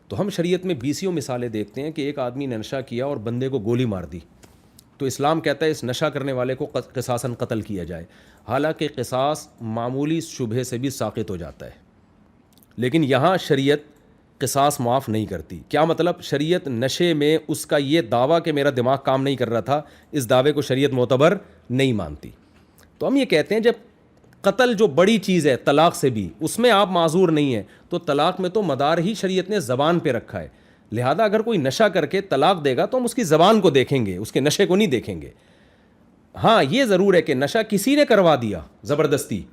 تو ہم شریعت میں 20 مثالیں دیکھتے ہیں کہ ایک آدمی نے نشہ کیا اور بندے کو گولی مار دی, تو اسلام کہتا ہے اس نشہ کرنے والے کو قصاصاً قتل کیا جائے. حالانکہ قصاص معمولی شبہے سے بھی ساقط ہو جاتا ہے, لیکن یہاں شریعت قصاص معاف نہیں کرتی. کیا مطلب؟ شریعت نشے میں اس کا یہ دعویٰ کہ میرا دماغ کام نہیں کر رہا تھا, اس دعوے کو شریعت معتبر نہیں مانتی. تو ہم یہ کہتے ہیں جب قتل جو بڑی چیز ہے طلاق سے بھی, اس میں آپ معذور نہیں ہیں, تو طلاق میں تو مدار ہی شریعت نے زبان پہ رکھا ہے. لہذا اگر کوئی نشہ کر کے طلاق دے گا تو ہم اس کی زبان کو دیکھیں گے, اس کے نشے کو نہیں دیکھیں گے. ہاں یہ ضرور ہے کہ نشہ کسی نے کروا دیا زبردستی,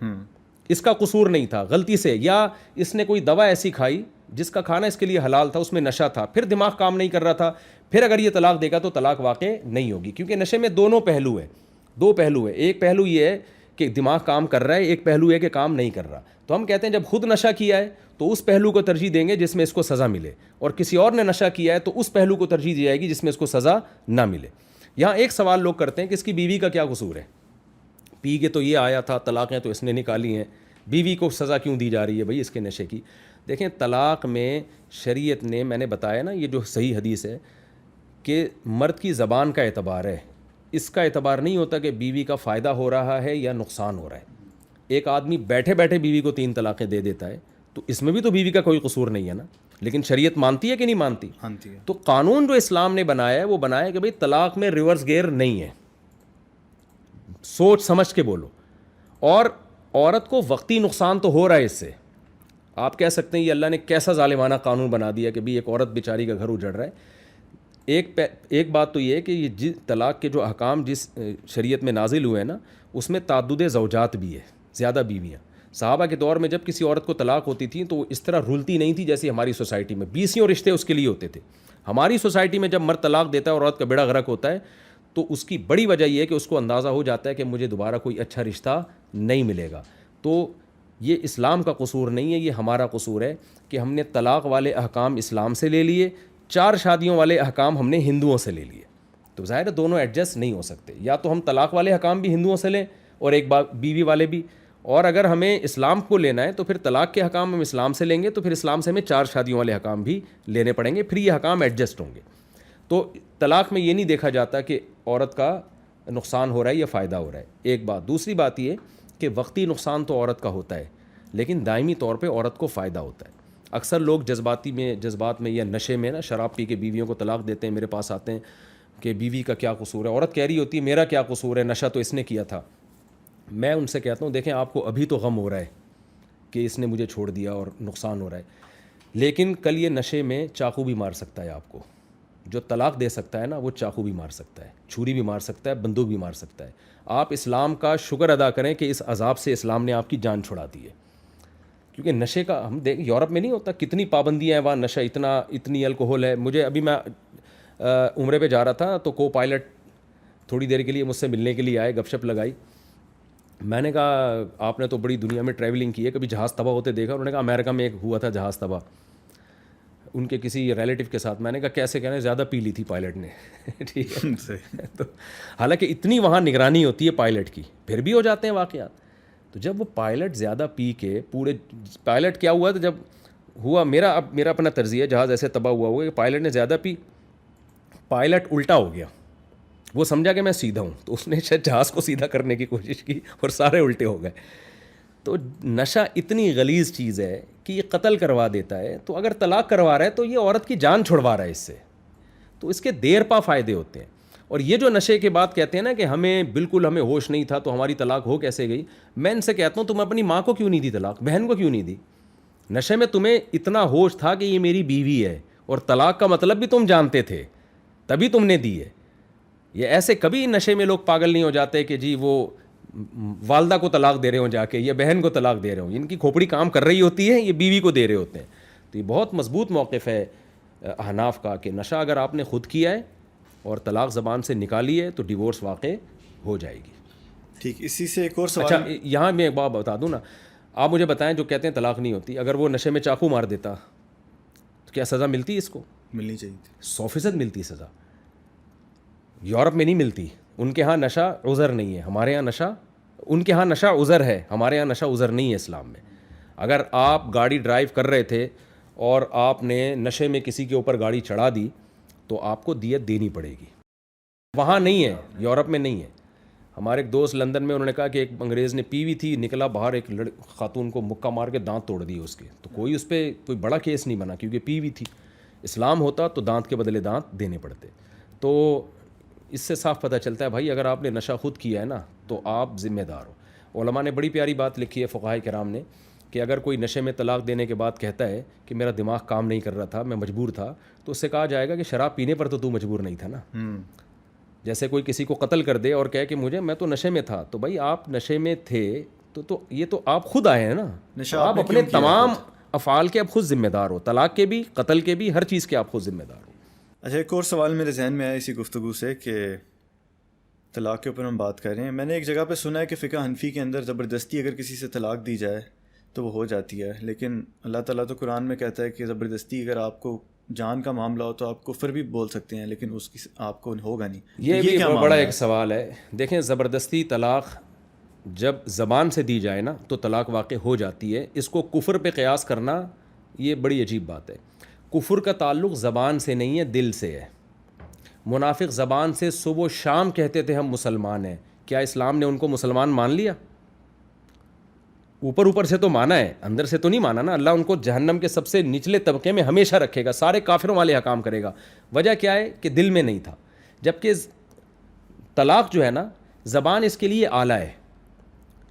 اس کا قصور نہیں تھا, غلطی سے, یا اس نے کوئی دوا ایسی کھائی جس کا کھانا اس کے لیے حلال تھا, اس میں نشہ تھا, پھر دماغ کام نہیں کر رہا تھا, پھر اگر یہ طلاق دے گا تو طلاق واقع نہیں ہوگی. کیونکہ نشے میں 2 پہلو ہیں, 2 پہلو ہیں. ایک پہلو یہ ہے کہ دماغ کام کر رہا ہے, ایک پہلو ہے کہ کام نہیں کر رہا. تو ہم کہتے ہیں جب خود نشہ کیا ہے تو اس پہلو کو ترجیح دیں گے جس میں اس کو سزا ملے, اور کسی اور نے نشہ کیا ہے تو اس پہلو کو ترجیح دی جائے گی جس میں اس کو سزا نہ ملے. یہاں ایک سوال لوگ کرتے ہیں کہ اس کی بیوی کا کیا قصور ہے, پی کے تو یہ آیا تھا, طلاقیں تو اس نے نکالی ہیں, بیوی کو سزا کیوں دی جا رہی ہے بھائی اس کے نشے کی؟ دیکھیں طلاق میں شریعت نے, میں نے بتایا نا یہ جو صحیح حدیث ہے, کہ مرد کی زبان کا اعتبار ہے, اس کا اعتبار نہیں ہوتا کہ بیوی کا فائدہ ہو رہا ہے یا نقصان ہو رہا ہے. ایک آدمی بیٹھے بیٹھے بیوی کو 3 طلاقیں دے دیتا ہے تو اس میں بھی تو بیوی کا کوئی قصور نہیں ہے نا, لیکن شریعت مانتی ہے کہ نہیں مانتی؟ تو قانون جو اسلام نے بنایا ہے وہ بنایا کہ بھئی طلاق میں ریورس گیئر نہیں ہے, سوچ سمجھ کے بولو. اور عورت کو وقتی نقصان تو ہو رہا ہے اس سے, آپ کہہ سکتے ہیں یہ اللہ نے کیسا ظالمانہ قانون بنا دیا کہ بھی ایک عورت بیچاری کا گھر اجڑ رہا ہے. ایک بات تو یہ ہے کہ یہ طلاق کے جو احکام جس شریعت میں نازل ہوئے ہیں نا, اس میں تعدد زوجات بھی ہے, زیادہ بیویاں. صحابہ کے دور میں جب کسی عورت کو طلاق ہوتی تھی تو اس طرح رولتی نہیں تھی جیسی ہماری سوسائٹی میں, 20 رشتے اس کے لیے ہوتے تھے. ہماری سوسائٹی میں جب مرد طلاق دیتا ہے اور عورت کا بیڑا غرق ہوتا ہے تو اس کی بڑی وجہ یہ ہے کہ اس کو اندازہ ہو جاتا ہے کہ مجھے دوبارہ کوئی اچھا رشتہ نہیں ملے گا. تو یہ اسلام کا قصور نہیں ہے، یہ ہمارا قصور ہے کہ ہم نے طلاق والے احکام اسلام سے لے لیے، 4 شادیوں والے احکام ہم نے ہندوؤں سے لے لیے. تو ظاہر ہے دونوں ایڈجسٹ نہیں ہو سکتے. یا تو ہم طلاق والے احکام بھی ہندوؤں سے لیں اور ایک بیوی والے بھی، اور اگر ہمیں اسلام کو لینا ہے تو پھر طلاق کے حکام ہم اسلام سے لیں گے، تو پھر اسلام سے ہمیں 4 شادیوں والے حکام بھی لینے پڑیں گے، پھر یہ حکام ایڈجسٹ ہوں گے. تو طلاق میں یہ نہیں دیکھا جاتا کہ عورت کا نقصان ہو رہا ہے یا فائدہ ہو رہا ہے، ایک بات. دوسری بات یہ کہ وقتی نقصان تو عورت کا ہوتا ہے، لیکن دائمی طور پہ عورت کو فائدہ ہوتا ہے. اکثر لوگ جذبات میں یا نشے میں نا شراب پی کے بیویوں کو طلاق دیتے ہیں، میرے پاس آتے ہیں کہ بیوی کا کیا قصور ہے. عورت کہہ رہی ہوتی ہے میرا کیا قصور ہے، نشہ تو اس نے کیا تھا. میں ان سے کہتا ہوں دیکھیں آپ کو ابھی تو غم ہو رہا ہے کہ اس نے مجھے چھوڑ دیا اور نقصان ہو رہا ہے، لیکن کل یہ نشے میں چاقو بھی مار سکتا ہے آپ کو. جو طلاق دے سکتا ہے نا وہ چاقو بھی مار سکتا ہے، چھری بھی مار سکتا ہے، بندوق بھی مار سکتا ہے. آپ اسلام کا شکر ادا کریں کہ اس عذاب سے اسلام نے آپ کی جان چھڑا دی ہے. کیونکہ نشے کا ہم دیکھ یورپ میں نہیں ہوتا، کتنی پابندیاں ہیں وہاں، نشہ اتنی الکوہول ہے. مجھے ابھی میں عمرے پہ جا رہا تھا تو کو پائلٹ تھوڑی دیر کے لیے مجھ سے ملنے کے لیے آئے، گپ شپ لگائی. میں نے کہا آپ نے تو بڑی دنیا میں ٹریولنگ کی ہے، کبھی جہاز تباہ ہوتے دیکھا؟ انہوں نے کہا امریکہ میں ایک ہوا تھا جہاز تباہ ان کے کسی ریلیٹیو کے ساتھ. میں نے کہا کیسے؟ کہنا زیادہ پی لی تھی پائلٹ نے. ٹھیک ہے. تو حالانکہ اتنی وہاں نگرانی ہوتی ہے پائلٹ کی، پھر بھی ہو جاتے ہیں واقعات. تو جب وہ پائلٹ زیادہ پی کے پورے پائلٹ کیا ہوا تھا جب ہوا میرا اپنا طرزیہ ہے، جہاز ایسے تباہ ہوا کہ پائلٹ نے زیادہ پی، پائلٹ الٹا ہو گیا. وہ سمجھا کہ میں سیدھا ہوں، تو اس نے شاید جہاز کو سیدھا کرنے کی کوشش کی اور سارے الٹے ہو گئے. تو نشہ اتنی غلیظ چیز ہے کہ یہ قتل کروا دیتا ہے. تو اگر طلاق کروا رہا ہے تو یہ عورت کی جان چھڑوا رہا ہے اس سے، تو اس کے دیر پا فائدے ہوتے ہیں. اور یہ جو نشے کے بات کہتے ہیں نا کہ ہمیں ہوش نہیں تھا تو ہماری طلاق ہو کیسے گئی، میں ان سے کہتا ہوں تم اپنی ماں کو کیوں نہیں دی طلاق، بہن کو کیوں نہیں دی؟ نشے میں تمہیں اتنا ہوش تھا کہ یہ میری بیوی ہے اور طلاق کا مطلب بھی تم جانتے تھے، تبھی تم نے دی ہے. یہ ایسے کبھی نشے میں لوگ پاگل نہیں ہو جاتے کہ جی وہ والدہ کو طلاق دے رہے ہوں جا کے یا بہن کو طلاق دے رہے ہوں. ان کی کھوپڑی کام کر رہی ہوتی ہے، یہ بیوی کو دے رہے ہوتے ہیں. تو یہ بہت مضبوط موقف ہے احناف کا کہ نشہ اگر آپ نے خود کیا ہے اور طلاق زبان سے نکالی ہے تو ڈیورس واقع ہو جائے گی. ٹھیک، اسی سے ایک اور سوال. اچھا یہاں میں ایک بات بتا دوں نا، آپ مجھے بتائیں جو کہتے ہیں طلاق نہیں ہوتی، اگر وہ نشے میں چاقو مار دیتا تو کیا سزا ملتی؟ اس کو ملنی چاہیے تھی. 100% ملتی سزا. یورپ میں نہیں ملتی، ان کے ہاں نشہ عذر نہیں ہے، ہمارے ہاں نشہ، ان کے ہاں نشہ عذر ہے، ہمارے ہاں نشہ عذر نہیں ہے اسلام میں. اگر آپ گاڑی ڈرائیو کر رہے تھے اور آپ نے نشے میں کسی کے اوپر گاڑی چڑھا دی تو آپ کو دیت دینی پڑے گی. وہاں نہیں ہے، یورپ میں نہیں ہے. ہمارے ایک دوست لندن میں، انہوں نے کہا کہ ایک انگریز نے پی ہوئی تھی، نکلا باہر، ایک خاتون کو مکہ مار کے دانت توڑ دیے اس کے. تو کوئی اس پہ کوئی بڑا کیس نہیں بنا کیونکہ پی ہوئی تھی. اسلام ہوتا تو دانت کے بدلے دانت دینے پڑتے. تو اس سے صاف پتہ چلتا ہے بھائی اگر آپ نے نشہ خود کیا ہے نا تو آپ ذمہ دار ہو. علماء نے بڑی پیاری بات لکھی ہے، فقہاء کرام نے، کہ اگر کوئی نشے میں طلاق دینے کے بعد کہتا ہے کہ میرا دماغ کام نہیں کر رہا تھا، میں مجبور تھا، تو اس سے کہا جائے گا کہ شراب پینے پر تو مجبور نہیں تھا نا. جیسے کوئی کسی کو قتل کر دے اور کہے کہ میں تو نشے میں تھا، تو بھائی آپ نشے میں تھے تو یہ تو آپ خود آئے ہیں نا، آپ اپنے تمام افعال کے اب خود ذمہ دار ہو، طلاق کے بھی، قتل کے بھی، ہر چیز کے آپ خود ذمہ دار ہو. اچھا ایک اور سوال میرے ذہن میں آیا اسی گفتگو سے کہ طلاق کے اوپر ہم بات کر رہے ہیں. میں نے ایک جگہ پہ سنا ہے کہ فقہ حنفی کے اندر زبردستی اگر کسی سے طلاق دی جائے تو وہ ہو جاتی ہے، لیکن اللہ تعالیٰ تو قرآن میں کہتا ہے کہ زبردستی اگر آپ کو جان کا معاملہ ہو تو آپ کفر بھی بول سکتے ہیں، لیکن اس کی آپ کو ہوگا نہیں. یہ بھی بڑا ایک سوال ہے. دیکھیں زبردستی طلاق جب زبان سے دی جائے نا تو طلاق واقع ہو جاتی ہے. اس کو کفر پہ قیاس کرنا یہ بڑی عجیب بات ہے. کفر کا تعلق زبان سے نہیں ہے، دل سے ہے. منافق زبان سے صبح و شام کہتے تھے ہم مسلمان ہیں، کیا اسلام نے ان کو مسلمان مان لیا؟ اوپر سے تو مانا ہے، اندر سے تو نہیں مانا نا. اللہ ان کو جہنم کے سب سے نچلے طبقے میں ہمیشہ رکھے گا، سارے کافروں والے حکام کرے گا. وجہ کیا ہے کہ دل میں نہیں تھا. جبکہ طلاق جو ہے نا، زبان اس کے لیے آلہ ہے،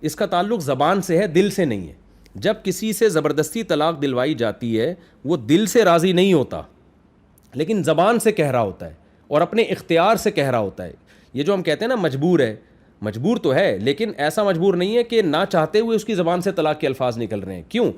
اس کا تعلق زبان سے ہے، دل سے نہیں ہے. جب کسی سے زبردستی طلاق دلوائی جاتی ہے وہ دل سے راضی نہیں ہوتا لیکن زبان سے کہہ رہا ہوتا ہے اور اپنے اختیار سے کہہ رہا ہوتا ہے. یہ جو ہم کہتے ہیں نا مجبور ہے، مجبور تو ہے لیکن ایسا مجبور نہیں ہے کہ نہ چاہتے ہوئے اس کی زبان سے طلاق کے الفاظ نکل رہے ہیں. کیوں؟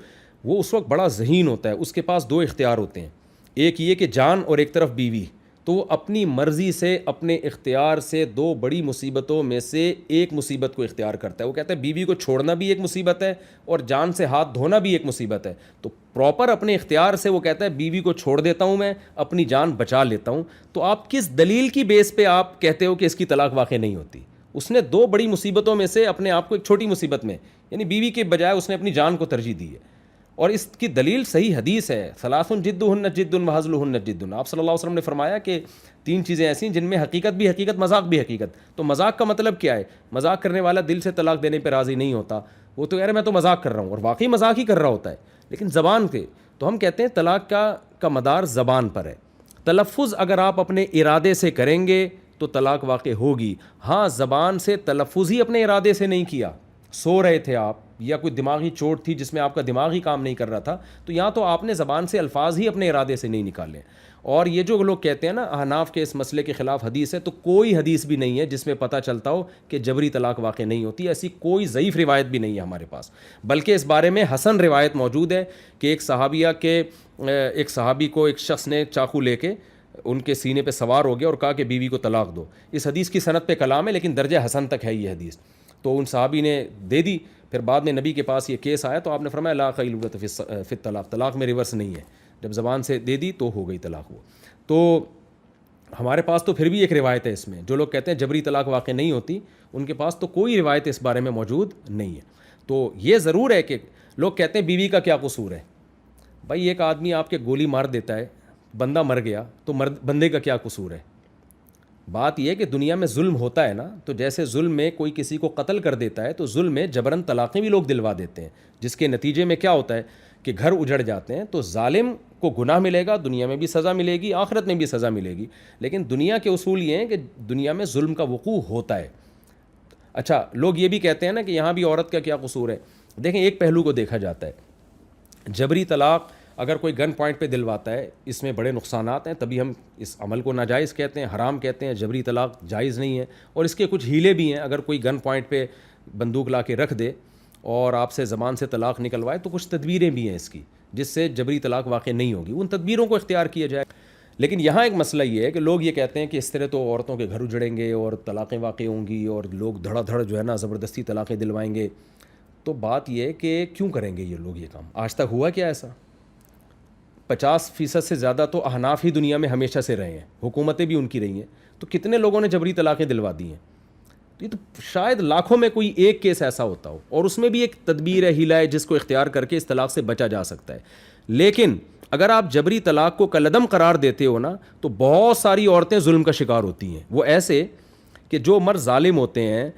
وہ اس وقت بڑا ذہین ہوتا ہے، اس کے پاس 2 اختیار ہوتے ہیں، ایک یہ کہ جان اور ایک طرف بیوی. تو وہ اپنی مرضی سے اپنے اختیار سے دو بڑی مصیبتوں میں سے ایک مصیبت کو اختیار کرتا ہے. وہ کہتا ہے بیوی کو چھوڑنا بھی ایک مصیبت ہے اور جان سے ہاتھ دھونا بھی ایک مصیبت ہے. تو پراپر اپنے اختیار سے وہ کہتا ہے بیوی کو چھوڑ دیتا ہوں میں, اپنی جان بچا لیتا ہوں. تو آپ کس دلیل کی بیس پہ آپ کہتے ہو کہ اس کی طلاق واقع نہیں ہوتی؟ اس نے دو بڑی مصیبتوں میں سے اپنے آپ کو ایک چھوٹی مصیبت میں, یعنی بیوی کے بجائے اس نے اپنی جان کو ترجیح دی ہے. اور اس کی دلیل صحیح حدیث ہے, ثلاث جدہن جد وہزلہن جد. آپ صلی اللہ علیہ وسلم نے فرمایا کہ تین چیزیں ایسی ہیں جن میں حقیقت بھی حقیقت, مذاق بھی حقیقت. تو مذاق کا مطلب کیا ہے؟ مذاق کرنے والا دل سے طلاق دینے پہ راضی نہیں ہوتا, وہ تو یار میں تو مذاق کر رہا ہوں, اور واقعی مذاق ہی کر رہا ہوتا ہے, لیکن زبان پہ. تو ہم کہتے ہیں طلاق کا مدار زبان پر ہے. تلفظ اگر آپ اپنے ارادے سے کریں گے تو طلاق واقع ہوگی. ہاں, زبان سے تلفظ ہی اپنے ارادے سے نہیں کیا, سو رہے تھے آپ یا کوئی دماغی چوٹ تھی جس میں آپ کا دماغ ہی کام نہیں کر رہا تھا, تو یہاں تو آپ نے زبان سے الفاظ ہی اپنے ارادے سے نہیں نکالے. اور یہ جو لوگ کہتے ہیں نا احناف کے اس مسئلے کے خلاف حدیث ہے, تو کوئی حدیث بھی نہیں ہے جس میں پتہ چلتا ہو کہ جبری طلاق واقع نہیں ہوتی. ایسی کوئی ضعیف روایت بھی نہیں ہے ہمارے پاس, بلکہ اس بارے میں حسن روایت موجود ہے کہ ایک صحابی کو ایک شخص نے چاقو لے کے ان کے سینے پہ سوار ہو گیا اور کہا کہ بیوی کو طلاق دو. اس حدیث کی سند پہ کلام ہے, لیکن درجہ حسن تک ہے یہ حدیث. تو ان صحابی نے دے دی. پھر بعد میں نبی کے پاس یہ کیس آیا تو آپ نے فرمایا لا خیلۃ فی الطلاق, طلاق میں ریورس نہیں ہے, جب زبان سے دے دی تو ہو گئی طلاق. وہ تو ہمارے پاس تو پھر بھی ایک روایت ہے اس میں. جو لوگ کہتے ہیں جبری طلاق واقع نہیں ہوتی, ان کے پاس تو کوئی روایت اس بارے میں موجود نہیں ہے. تو یہ ضرور ہے کہ لوگ کہتے ہیں بیوی کا کیا قصور ہے. بھائی ایک آدمی آپ کے گولی مار دیتا ہے, بندہ مر گیا, تو بندے کا کیا قصور ہے؟ بات یہ ہے کہ دنیا میں ظلم ہوتا ہے نا, تو جیسے ظلم میں کوئی کسی کو قتل کر دیتا ہے, تو ظلم میں جبراً طلاقیں بھی لوگ دلوا دیتے ہیں, جس کے نتیجے میں کیا ہوتا ہے کہ گھر اجڑ جاتے ہیں. تو ظالم کو گناہ ملے گا, دنیا میں بھی سزا ملے گی, آخرت میں بھی سزا ملے گی. لیکن دنیا کے اصول یہ ہیں کہ دنیا میں ظلم کا وقوع ہوتا ہے. اچھا, لوگ یہ بھی کہتے ہیں نا کہ یہاں بھی عورت کا کیا قصور ہے. دیکھیں, ایک پہلو کو دیکھا جاتا ہے. جبری طلاق اگر کوئی گن پوائنٹ پہ دلواتا ہے, اس میں بڑے نقصانات ہیں, تبھی ہم اس عمل کو ناجائز کہتے ہیں, حرام کہتے ہیں. جبری طلاق جائز نہیں ہے, اور اس کے کچھ ہیلے بھی ہیں. اگر کوئی گن پوائنٹ پہ بندوق لا کے رکھ دے اور آپ سے زبان سے طلاق نکلوائے, تو کچھ تدبیریں بھی ہیں اس کی جس سے جبری طلاق واقع نہیں ہوگی. ان تدبیروں کو اختیار کیا جائے. لیکن یہاں ایک مسئلہ یہ ہے کہ لوگ یہ کہتے ہیں کہ اس طرح تو عورتوں کے گھر اجڑیں گے اور طلاقیں واقع ہوں گی اور لوگ دھڑا دھڑ جو ہے نا زبردستی طلاقیں دلوائیں گے. تو بات یہ ہے کہ کیوں کریں گے یہ لوگ یہ کام؟ آج تک ہوا کیا ایسا؟ 50% سے زیادہ تو احناف ہی دنیا میں ہمیشہ سے رہے ہیں, حکومتیں بھی ان کی رہی ہیں. تو کتنے لوگوں نے جبری طلاقیں دلوا دی ہیں؟ تو یہ تو شاید لاکھوں میں کوئی ایک کیس ایسا ہوتا ہو, اور اس میں بھی ایک تدبیر ہے, ہیلا ہے, جس کو اختیار کر کے اس طلاق سے بچا جا سکتا ہے. لیکن اگر آپ جبری طلاق کو کالعدم قرار دیتے ہو نا, تو بہت ساری عورتیں ظلم کا شکار ہوتی ہیں. وہ ایسے کہ جو مرد ظالم ہوتے ہیں,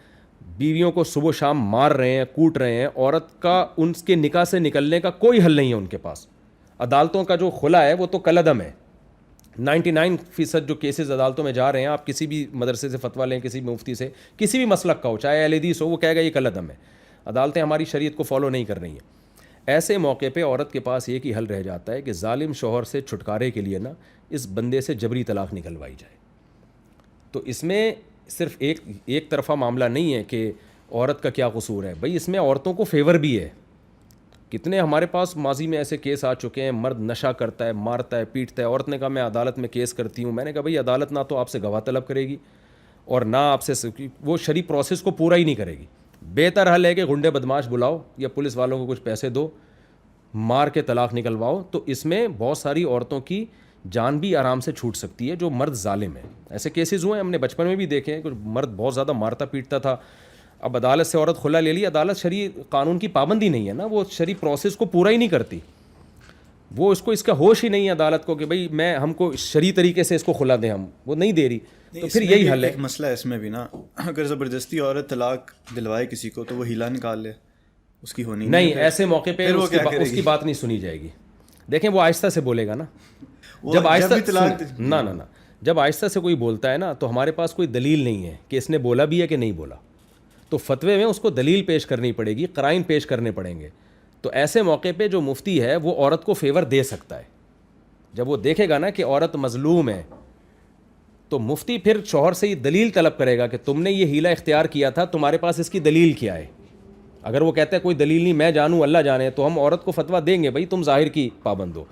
بیویوں کو صبح و شام مار رہے ہیں, کوٹ رہے ہیں, عورت کا ان کے نکاح سے نکلنے کا کوئی حل نہیں ہے ان کے پاس. عدالتوں کا جو خلا ہے وہ تو کالعدم ہے. 99% جو کیسز عدالتوں میں جا رہے ہیں, آپ کسی بھی مدرسے سے فتویٰ لیں, کسی بھی مفتی سے, کسی بھی مسلک کا ہو, چاہے اہل حدیث ہو, وہ کہے گا یہ کالعدم ہے. عدالتیں ہماری شریعت کو فالو نہیں کر رہی ہیں. ایسے موقع پہ عورت کے پاس ایک ہی حل رہ جاتا ہے کہ ظالم شوہر سے چھٹکارے کے لیے نا اس بندے سے جبری طلاق نکلوائی جائے. تو اس میں صرف ایک طرفہ معاملہ نہیں ہے کہ عورت کا کیا قصور ہے. بھائی اس میں عورتوں کو فیور بھی ہے. کتنے ہمارے پاس ماضی میں ایسے کیس آ چکے ہیں, مرد نشہ کرتا ہے, مارتا ہے, پیٹتا ہے, عورت نے کہا میں عدالت میں کیس کرتی ہوں. میں نے کہا بھائی عدالت نہ تو آپ سے گواہ طلب کرے گی اور نہ آپ سے وہ شرعی پروسیس کو پورا ہی نہیں کرے گی. بہتر حل ہے کہ غنڈے بدماش بلاؤ یا پولیس والوں کو کچھ پیسے دو, مار کے طلاق نکلواؤ. تو اس میں بہت ساری عورتوں کی جان بھی آرام سے چھوٹ سکتی ہے جو مرد ظالم ہے. ایسے کیسز ہوئے ہیں, ہم نے بچپن میں بھی دیکھے ہیں کہ مرد بہت زیادہ مارتا پیٹتا تھا, اب عدالت سے عورت خلا لے لی. عدالت شرعی قانون کی پابندی نہیں ہے نا, وہ شرعی پروسیس کو پورا ہی نہیں کرتی. وہ اس کا ہوش ہی نہیں ہے عدالت کو کہ بھئی ہم کو شرعی طریقے سے اس کو خلا دیں, ہم وہ نہیں دے رہی. تو پھر یہی حل ہے. ایک مسئلہ ہے اس میں بھی نا, اگر زبردستی عورت طلاق دلوائے کسی کو تو وہ ہیلا نکال لے, اس کی ہونی نہیں. ایسے موقع پہ اس کی بات نہیں سنی جائے گی. دیکھیں وہ آہستہ سے بولے گا نا, جب آہستہ سے کوئی بولتا ہے نا, تو ہمارے پاس کوئی دلیل نہیں ہے کہ اس نے بولا بھی ہے کہ نہیں بولا. تو فتوے میں اس کو دلیل پیش کرنی پڑے گی, قرائن پیش کرنے پڑیں گے. تو ایسے موقع پہ جو مفتی ہے وہ عورت کو فیور دے سکتا ہے. جب وہ دیکھے گا نا کہ عورت مظلوم ہے, تو مفتی پھر شوہر سے یہ دلیل طلب کرے گا کہ تم نے یہ ہیلا اختیار کیا تھا, تمہارے پاس اس کی دلیل کیا ہے. اگر وہ کہتا ہے کوئی دلیل نہیں, میں جانوں اللہ جانے, تو ہم عورت کو فتویٰ دیں گے بھائی تم ظاہر کی پابند ہو.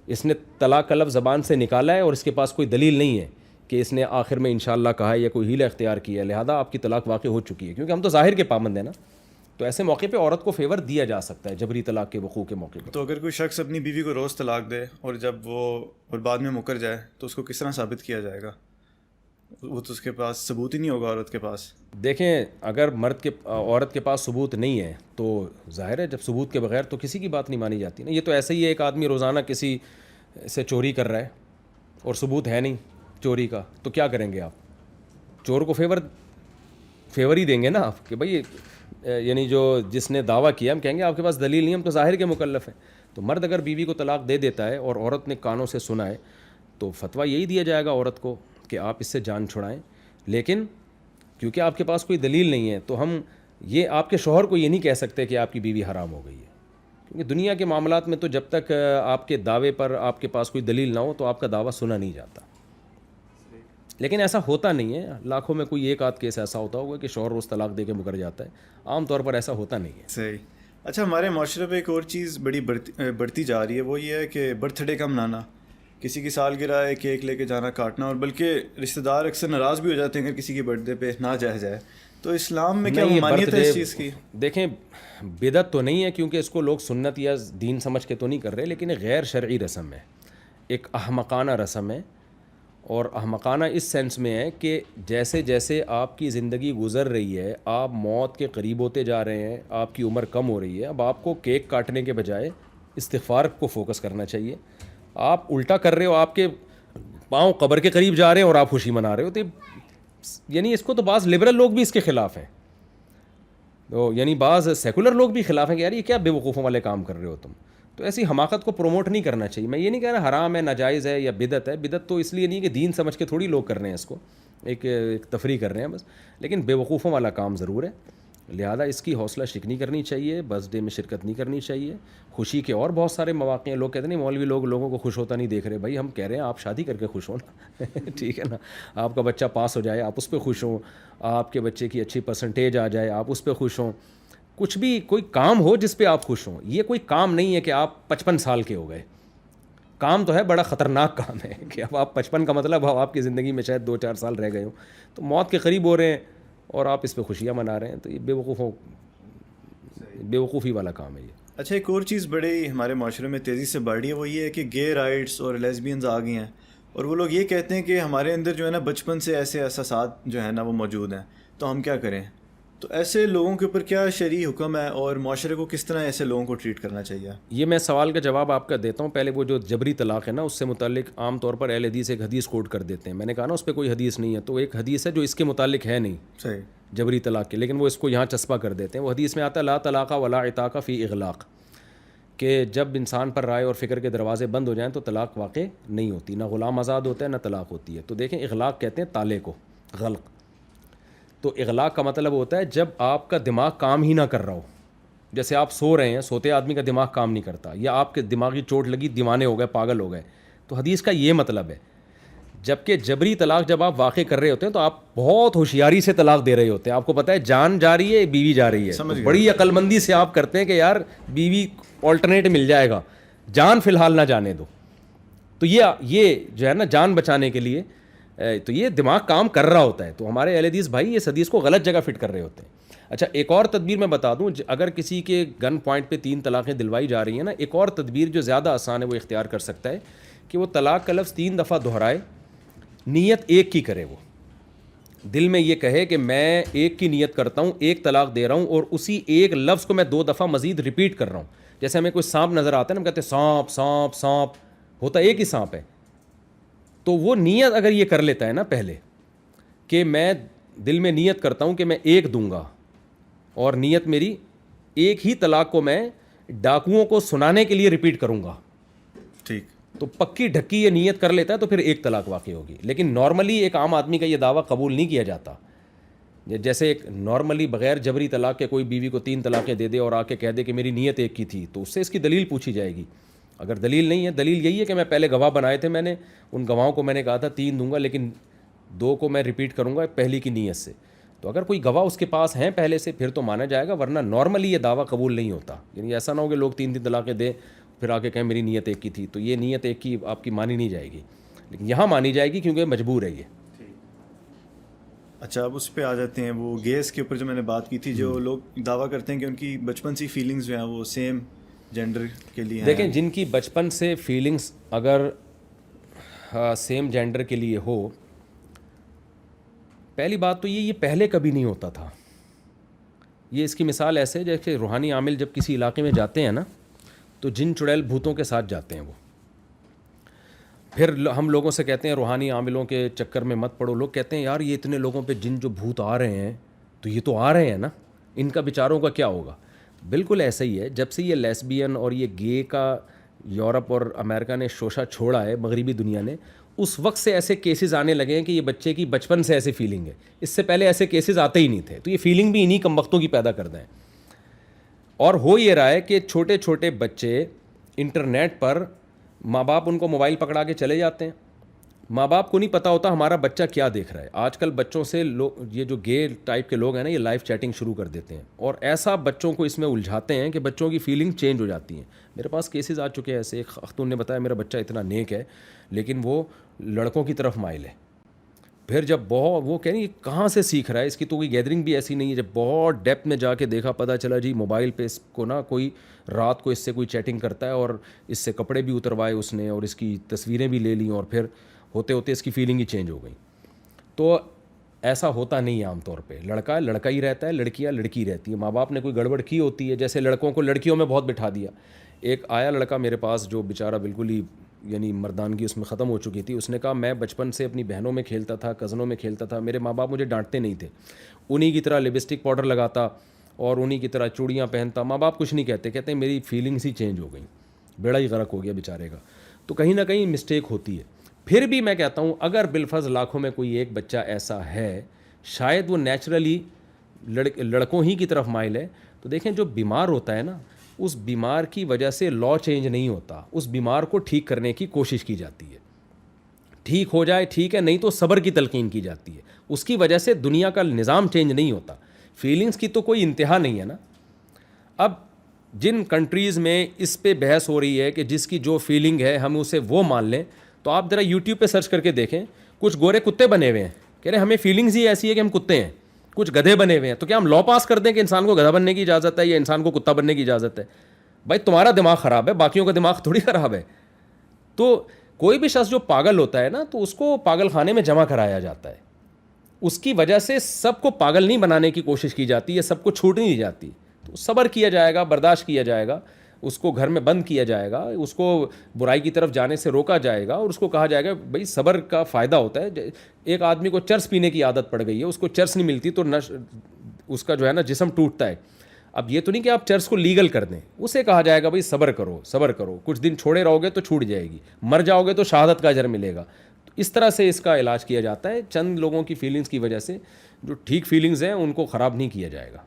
اس نے طلاق کا لفظ زبان سے نکالا ہے اور اس کے پاس کوئی دلیل نہیں ہے کہ اس نے آخر میں انشاءاللہ کہا ہے یا کوئی حیلہ اختیار کیا ہے، لہذا آپ کی طلاق واقع ہو چکی ہے، کیونکہ ہم تو ظاہر کے پابند ہیں نا. تو ایسے موقع پہ عورت کو فیور دیا جا سکتا ہے جبری طلاق کے وقوع کے موقع پہ. تو اگر کوئی شخص اپنی بیوی کو روز طلاق دے اور جب وہ اور بعد میں مکر جائے تو اس کو کس طرح ثابت کیا جائے گا؟ وہ تو اس کے پاس ثبوت ہی نہیں ہوگا عورت کے پاس. دیکھیں اگر عورت کے پاس ثبوت نہیں ہے تو ظاہر ہے جب ثبوت کے بغیر تو کسی کی بات نہیں مانی جاتی نا. یہ تو ایسے ہی ہے ایک آدمی روزانہ کسی سے چوری کر رہا ہے اور ثبوت ہے نہیں چوری کا، تو کیا کریں گے آپ؟ چور کو فیور ہی دیں گے نا آپ کہ بھائی یعنی جو جس نے دعویٰ کیا ہم کہیں گے آپ کے پاس دلیل نہیں، ہم تو ظاہر کے مکلف ہیں. تو مرد اگر بیوی کو طلاق دے دیتا ہے اور عورت نے کانوں سے سنا ہے تو فتویٰ یہی دیا جائے گا عورت کو کہ آپ اس سے جان چھڑائیں. لیکن کیونکہ آپ کے پاس کوئی دلیل نہیں ہے تو ہم یہ آپ کے شوہر کو یہ نہیں کہہ سکتے کہ آپ کی بیوی حرام ہو گئی ہے، کیونکہ دنیا کے معاملات میں تو جب تک آپ کے دعوے پر آپ کے پاس کوئی دلیل نہ ہو تو آپ کا دعویٰ سنا نہیں جاتا. لیکن ایسا ہوتا نہیں ہے، لاکھوں میں کوئی ایک آدھ کیس ایسا ہوتا ہوگا کہ شوہر روز طلاق دے کے مکر جاتا ہے، عام طور پر ایسا ہوتا نہیں ہے. صحیح. اچھا، ہمارے معاشرے پہ ایک اور چیز بڑی بڑھتی جا رہی ہے، وہ یہ ہے کہ برتھ ڈے کا منانا، کسی کی سالگرہ ہے کیک لے کے جانا کاٹنا، اور بلکہ رشتہ دار اکثر ناراض بھی ہو جاتے ہیں اگر کسی کی برتھ ڈے پہ نہ جایا جائے. تو اسلام میں کیا ممانعت ہے اس چیز کی؟ دیکھیں بدعت تو نہیں ہے کیونکہ اس کو لوگ سنت یا دین سمجھ کے تو نہیں کر رہے، لیکن ایک غیر شرعی رسم ہے، ایک احمقانہ رسم ہے. اور احمقانہ اس سینس میں ہے کہ جیسے جیسے آپ کی زندگی گزر رہی ہے، آپ موت کے قریب ہوتے جا رہے ہیں، آپ کی عمر کم ہو رہی ہے، اب آپ کو کیک کاٹنے کے بجائے استغفار کو فوکس کرنا چاہیے. آپ الٹا کر رہے ہو، آپ کے پاؤں قبر کے قریب جا رہے ہیں اور آپ خوشی منا رہے ہو. تو یعنی اس کو تو بعض لبرل لوگ بھی اس کے خلاف ہیں، تو یعنی بعض سیکولر لوگ بھی خلاف ہیں کہ یار یہ کیا بے وقوفوں والے کام کر رہے ہو تم. تو ایسی حماقت کو پروموٹ نہیں کرنا چاہیے. میں یہ نہیں کہہ رہا حرام ہے، ناجائز ہے یا بدعت ہے. بدعت تو اس لیے نہیں کہ دین سمجھ کے تھوڑی لوگ کر رہے ہیں اس کو، ایک تفریح کر رہے ہیں بس. لیکن بے وقوفوں والا کام ضرور ہے، لہذا اس کی حوصلہ شکنی کرنی چاہیے، برتھ ڈے میں شرکت نہیں کرنی چاہیے. خوشی کے اور بہت سارے مواقع ہیں. لوگ کہتے ہیں مولوی لوگ لوگوں کو خوش ہوتا نہیں دیکھ رہے. بھائی ہم کہہ رہے ہیں آپ شادی کر کے خوش ہو نا ٹھیک ہے نا. آپ کا بچہ پاس ہو جائے آپ اس پہ خوش ہوں، آپ کے بچے کی اچھی پرسنٹیج آ جائے آپ اس پہ خوش ہوں. کچھ بھی کوئی کام ہو جس پہ آپ خوش ہوں. یہ کوئی کام نہیں ہے کہ آپ 55 سال کے ہو گئے. کام تو ہے بڑا خطرناک کام ہے کہ اب آپ 55 کا مطلب آپ کی زندگی میں شاید 2-4 سال رہ گئے ہوں، تو موت کے قریب ہو رہے ہیں اور آپ اس پہ خوشیاں منا رہے ہیں. تو یہ بے وقوفی والا کام ہے یہ. اچھا، ایک اور چیز بڑی ہمارے معاشرے میں تیزی سے بڑھ رہی ہے، وہ یہ ہے کہ گے رائٹس اور لیسبینز آ گئی ہیں، اور وہ لوگ یہ کہتے ہیں کہ ہمارے اندر جو ہے نا بچپن سے ایسے احساسات جو ہیں نا وہ موجود ہیں، تو ہم کیا کریں؟ تو ایسے لوگوں کے اوپر کیا شرعی حکم ہے اور معاشرے کو کس طرح ایسے لوگوں کو ٹریٹ کرنا چاہیے؟ یہ میں سوال کا جواب آپ کا دیتا ہوں. پہلے وہ جو جبری طلاق ہے نا اس سے متعلق عام طور پر اہل حدیث ایک حدیث کوٹ کر دیتے ہیں. میں نے کہا نا اس پہ کوئی حدیث نہیں ہے، تو ایک حدیث ہے جو اس کے متعلق ہے نہیں صحیح جبری طلاق کے، لیکن وہ اس کو یہاں چسپا کر دیتے ہیں. وہ حدیث میں آتا ہے لا طلاق ولا عتاق فی اغلاق، کہ جب انسان پر رائے اور فکر کے دروازے بند ہو جائیں تو طلاق واقع نہیں ہوتی، نہ غلام آزاد ہوتا ہے نہ طلاق ہوتی ہے. تو دیکھیں اغلاق کہتے ہیں تالے کو، غلق. تو اغلاق کا مطلب ہوتا ہے جب آپ کا دماغ کام ہی نہ کر رہا ہو. جیسے آپ سو رہے ہیں، سوتے آدمی کا دماغ کام نہیں کرتا، یا آپ کے دماغی چوٹ لگی، دیوانے ہو گئے، پاگل ہو گئے. تو حدیث کا یہ مطلب ہے. جبکہ جبری طلاق جب آپ واقع کر رہے ہوتے ہیں تو آپ بہت ہوشیاری سے طلاق دے رہے ہوتے ہیں. آپ کو پتہ ہے جان جا رہی ہے، بیوی جا رہی ہے، تو بڑی عقل مندی سے آپ کرتے ہیں کہ یار بیوی آلٹرنیٹ مل جائے گا، جان فی الحال نہ جانے دو. تو یہ جو ہے نا جان بچانے کے لیے تو یہ دماغ کام کر رہا ہوتا ہے. تو ہمارے اہل حدیث بھائی اس حدیث کو غلط جگہ فٹ کر رہے ہوتے ہیں. اچھا، ایک اور تدبیر میں بتا دوں، اگر کسی کے گن پوائنٹ پہ 3 طلاقیں دلوائی جا رہی ہیں نا، ایک اور تدبیر جو زیادہ آسان ہے وہ اختیار کر سکتا ہے کہ وہ طلاق کا لفظ 3 دفعہ دہرائے، نیت ایک کی کرے. وہ دل میں یہ کہے کہ میں ایک کی نیت کرتا ہوں، ایک طلاق دے رہا ہوں، اور اسی ایک لفظ کو میں 2 دفعہ مزید ریپیٹ کر رہا ہوں. جیسے ہمیں کوئی سانپ نظر آتا ہے نا، ہم کہتے ہیں سانپ سانپ سانپ، ہوتا ایک ہی سانپ ہے. تو وہ نیت اگر یہ کر لیتا ہے نا پہلے کہ میں دل میں نیت کرتا ہوں کہ میں ایک دوں گا، اور نیت میری ایک ہی طلاق کو میں ڈاکوؤں کو سنانے کے لیے ریپیٹ کروں گا، ٹھیک، تو پکی ڈھکی یہ نیت کر لیتا ہے تو پھر ایک طلاق واقع ہوگی. لیکن نارملی ایک عام آدمی کا یہ دعویٰ قبول نہیں کیا جاتا. جیسے ایک نارملی بغیر جبری طلاق کے کوئی بیوی کو 3 طلاقیں دے دے اور آ کے کہہ دے کہ میری نیت ایک کی تھی، تو اس سے اس کی دلیل پوچھی جائے گی. اگر دلیل نہیں ہے، دلیل یہی ہے کہ میں پہلے گواہ بنائے تھے، میں نے ان گواہوں کو میں نے کہا تھا 3 دوں گا، لیکن 2 کو میں ریپیٹ کروں گا پہلی کی نیت سے. تو اگر کوئی گواہ اس کے پاس ہیں پہلے سے پھر تو مانا جائے گا، ورنہ نارملی یہ دعویٰ قبول نہیں ہوتا. یعنی ایسا نہ ہو کہ لوگ 3 طلاقیں دیں پھر آ کے کہیں میری نیت ایک کی تھی, تو یہ نیت ایک کی آپ کی مانی نہیں جائے گی, لیکن یہاں مانی جائے گی کیونکہ مجبور ہے یہ. اچھا اب اس پہ آ جاتے ہیں, وہ گیز کے اوپر جو میں نے بات کی تھی, جو لوگ دعویٰ کرتے ہیں کہ ان کی بچپن سی فیلنگز جو ہیں وہ سیم جینڈر کے لیے ہیں. دیکھیں جن کی بچپن سے فیلنگس اگر سیم جینڈر کے لیے ہو, پہلی بات تو یہ پہلے کبھی نہیں ہوتا تھا. یہ اس کی مثال ایسے ہے جیسے روحانی عامل جب کسی علاقے میں جاتے ہیں نا, تو جن چڑیل بھوتوں کے ساتھ جاتے ہیں وہ. پھر ہم لوگوں سے کہتے ہیں روحانی عاملوں کے چکر میں مت پڑو. لوگ کہتے ہیں یار یہ اتنے لوگوں پہ جن جو بھوت آ رہے ہیں, تو یہ تو آ رہے ہیں نا, ان کا بیچاروں کا کیا ہوگا. بالکل ایسا ہی ہے. جب سے یہ لیسبین اور یہ گے کا یورپ اور امریکہ نے شوشہ چھوڑا ہے, مغربی دنیا نے, اس وقت سے ایسے کیسز آنے لگے ہیں کہ یہ بچے کی بچپن سے ایسی فیلنگ ہے. اس سے پہلے ایسے کیسز آتے ہی نہیں تھے. تو یہ فیلنگ بھی انہی کم وقتوں کی پیدا کرتے ہیں. اور ہو یہ رہا ہے کہ چھوٹے چھوٹے بچے انٹرنیٹ پر, ماں باپ ان کو موبائل پکڑا کے چلے جاتے ہیں. ماں باپ کو نہیں پتہ ہوتا ہمارا بچہ کیا دیکھ رہا ہے. آج کل بچوں سے یہ جو گے ٹائپ کے لوگ ہیں نا, یہ لائف چیٹنگ شروع کر دیتے ہیں اور ایسا بچوں کو اس میں الجھاتے ہیں کہ بچوں کی فیلنگ چینج ہو جاتی ہیں. میرے پاس کیسز آ چکے ہیں ایسے. ایک خاتون نے بتایا میرا بچہ اتنا نیک ہے لیکن وہ لڑکوں کی طرف مائل ہے. پھر جب بہت وہ کہہ رہی ہے کہاں سے سیکھ رہا ہے, اس کی تو کوئی گیدرنگ بھی ایسی نہیں ہے. جب بہت ڈیپتھ میں جا کے دیکھا, پتہ چلا جی موبائل پہ اس کو نا کوئی رات کو اس سے کوئی چیٹنگ کرتا ہے اور اس سے کپڑے بھی اتروائے اس نے اور اس کی تصویریں بھی لے لیں, اور پھر ہوتے ہوتے اس کی فیلنگ ہی چینج ہو گئی. تو ایسا ہوتا نہیں ہے عام طور پہ. لڑکا لڑکا ہی رہتا ہے, لڑکیاں لڑکی رہتی ہیں. ماں باپ نے کوئی گڑبڑ کی ہوتی ہے, جیسے لڑکوں کو لڑکیوں میں بہت بٹھا دیا. ایک آیا لڑکا میرے پاس جو بیچارہ بالکل ہی یعنی مردانگی اس میں ختم ہو چکی تھی. اس نے کہا میں بچپن سے اپنی بہنوں میں کھیلتا تھا, کزنوں میں کھیلتا تھا, میرے ماں باپ مجھے ڈانٹتے نہیں تھے. انہی کی طرح لپسٹک پاؤڈر لگاتا اور انہی کی طرح چوڑیاں پہنتا. ماں باپ کچھ نہیں کہتے, کہتے ہیں میری فیلنگس ہی چینج ہو گئیں. بیڑا ہی غرق ہو گیا بیچارے کا. تو کہیں نہ کہیں مسٹیک ہوتی ہے. پھر بھی میں کہتا ہوں اگر بالفرض لاکھوں میں کوئی ایک بچہ ایسا ہے, شاید وہ نیچرلی لڑکوں ہی کی طرف مائل ہے. تو دیکھیں جو بیمار ہوتا ہے نا, اس بیمار کی وجہ سے لا چینج نہیں ہوتا. اس بیمار کو ٹھیک کرنے کی کوشش کی جاتی ہے. ٹھیک ہو جائے ٹھیک ہے, نہیں تو صبر کی تلقین کی جاتی ہے. اس کی وجہ سے دنیا کا نظام چینج نہیں ہوتا. فیلنگز کی تو کوئی انتہا نہیں ہے نا. اب جن کنٹریز میں اس پہ بحث ہو رہی ہے کہ جس کی جو فیلنگ ہے ہم اسے وہ مان لیں, تو آپ ذرا یوٹیوب پہ سرچ کر کے دیکھیں, کچھ گورے کتے بنے ہوئے ہیں, کہہ رہے ہیں ہمیں فیلنگز ہی ایسی ہے کہ ہم کتے ہیں. کچھ گدھے بنے ہوئے ہیں. تو کیا ہم لا پاس کر دیں کہ انسان کو گدھا بننے کی اجازت ہے یا انسان کو کتا بننے کی اجازت ہے؟ بھائی تمہارا دماغ خراب ہے, باقیوں کا دماغ تھوڑی خراب ہے. تو کوئی بھی شخص جو پاگل ہوتا ہے نا, تو اس کو پاگل خانے میں جمع کرایا جاتا ہے. اس کی وجہ سے سب کو پاگل نہیں بنانے کی کوشش کی جاتی ہے, سب کو چھوٹ نہیں دی جاتی. تو صبر کیا جائے گا, برداشت کیا جائے گا, اس کو گھر میں بند کیا جائے گا, اس کو برائی کی طرف جانے سے روکا جائے گا, اور اس کو کہا جائے گا بھائی صبر کا فائدہ ہوتا ہے. ایک آدمی کو چرس پینے کی عادت پڑ گئی ہے, اس کو چرس نہیں ملتی تو اس کا جو ہے نا جسم ٹوٹتا ہے. اب یہ تو نہیں کہ آپ چرس کو لیگل کر دیں, اسے کہا جائے گا بھائی صبر کرو صبر کرو, کچھ دن چھوڑے رہو گے تو چھوٹ جائے گی, مر جاؤ گے تو شہادت کا اجر ملے گا. تو اس طرح سے اس کا علاج کیا جاتا ہے. چند لوگوں کی فیلنگز کی وجہ سے جو ٹھیک فیلنگز ہیں ان کو خراب نہیں کیا جائے گا.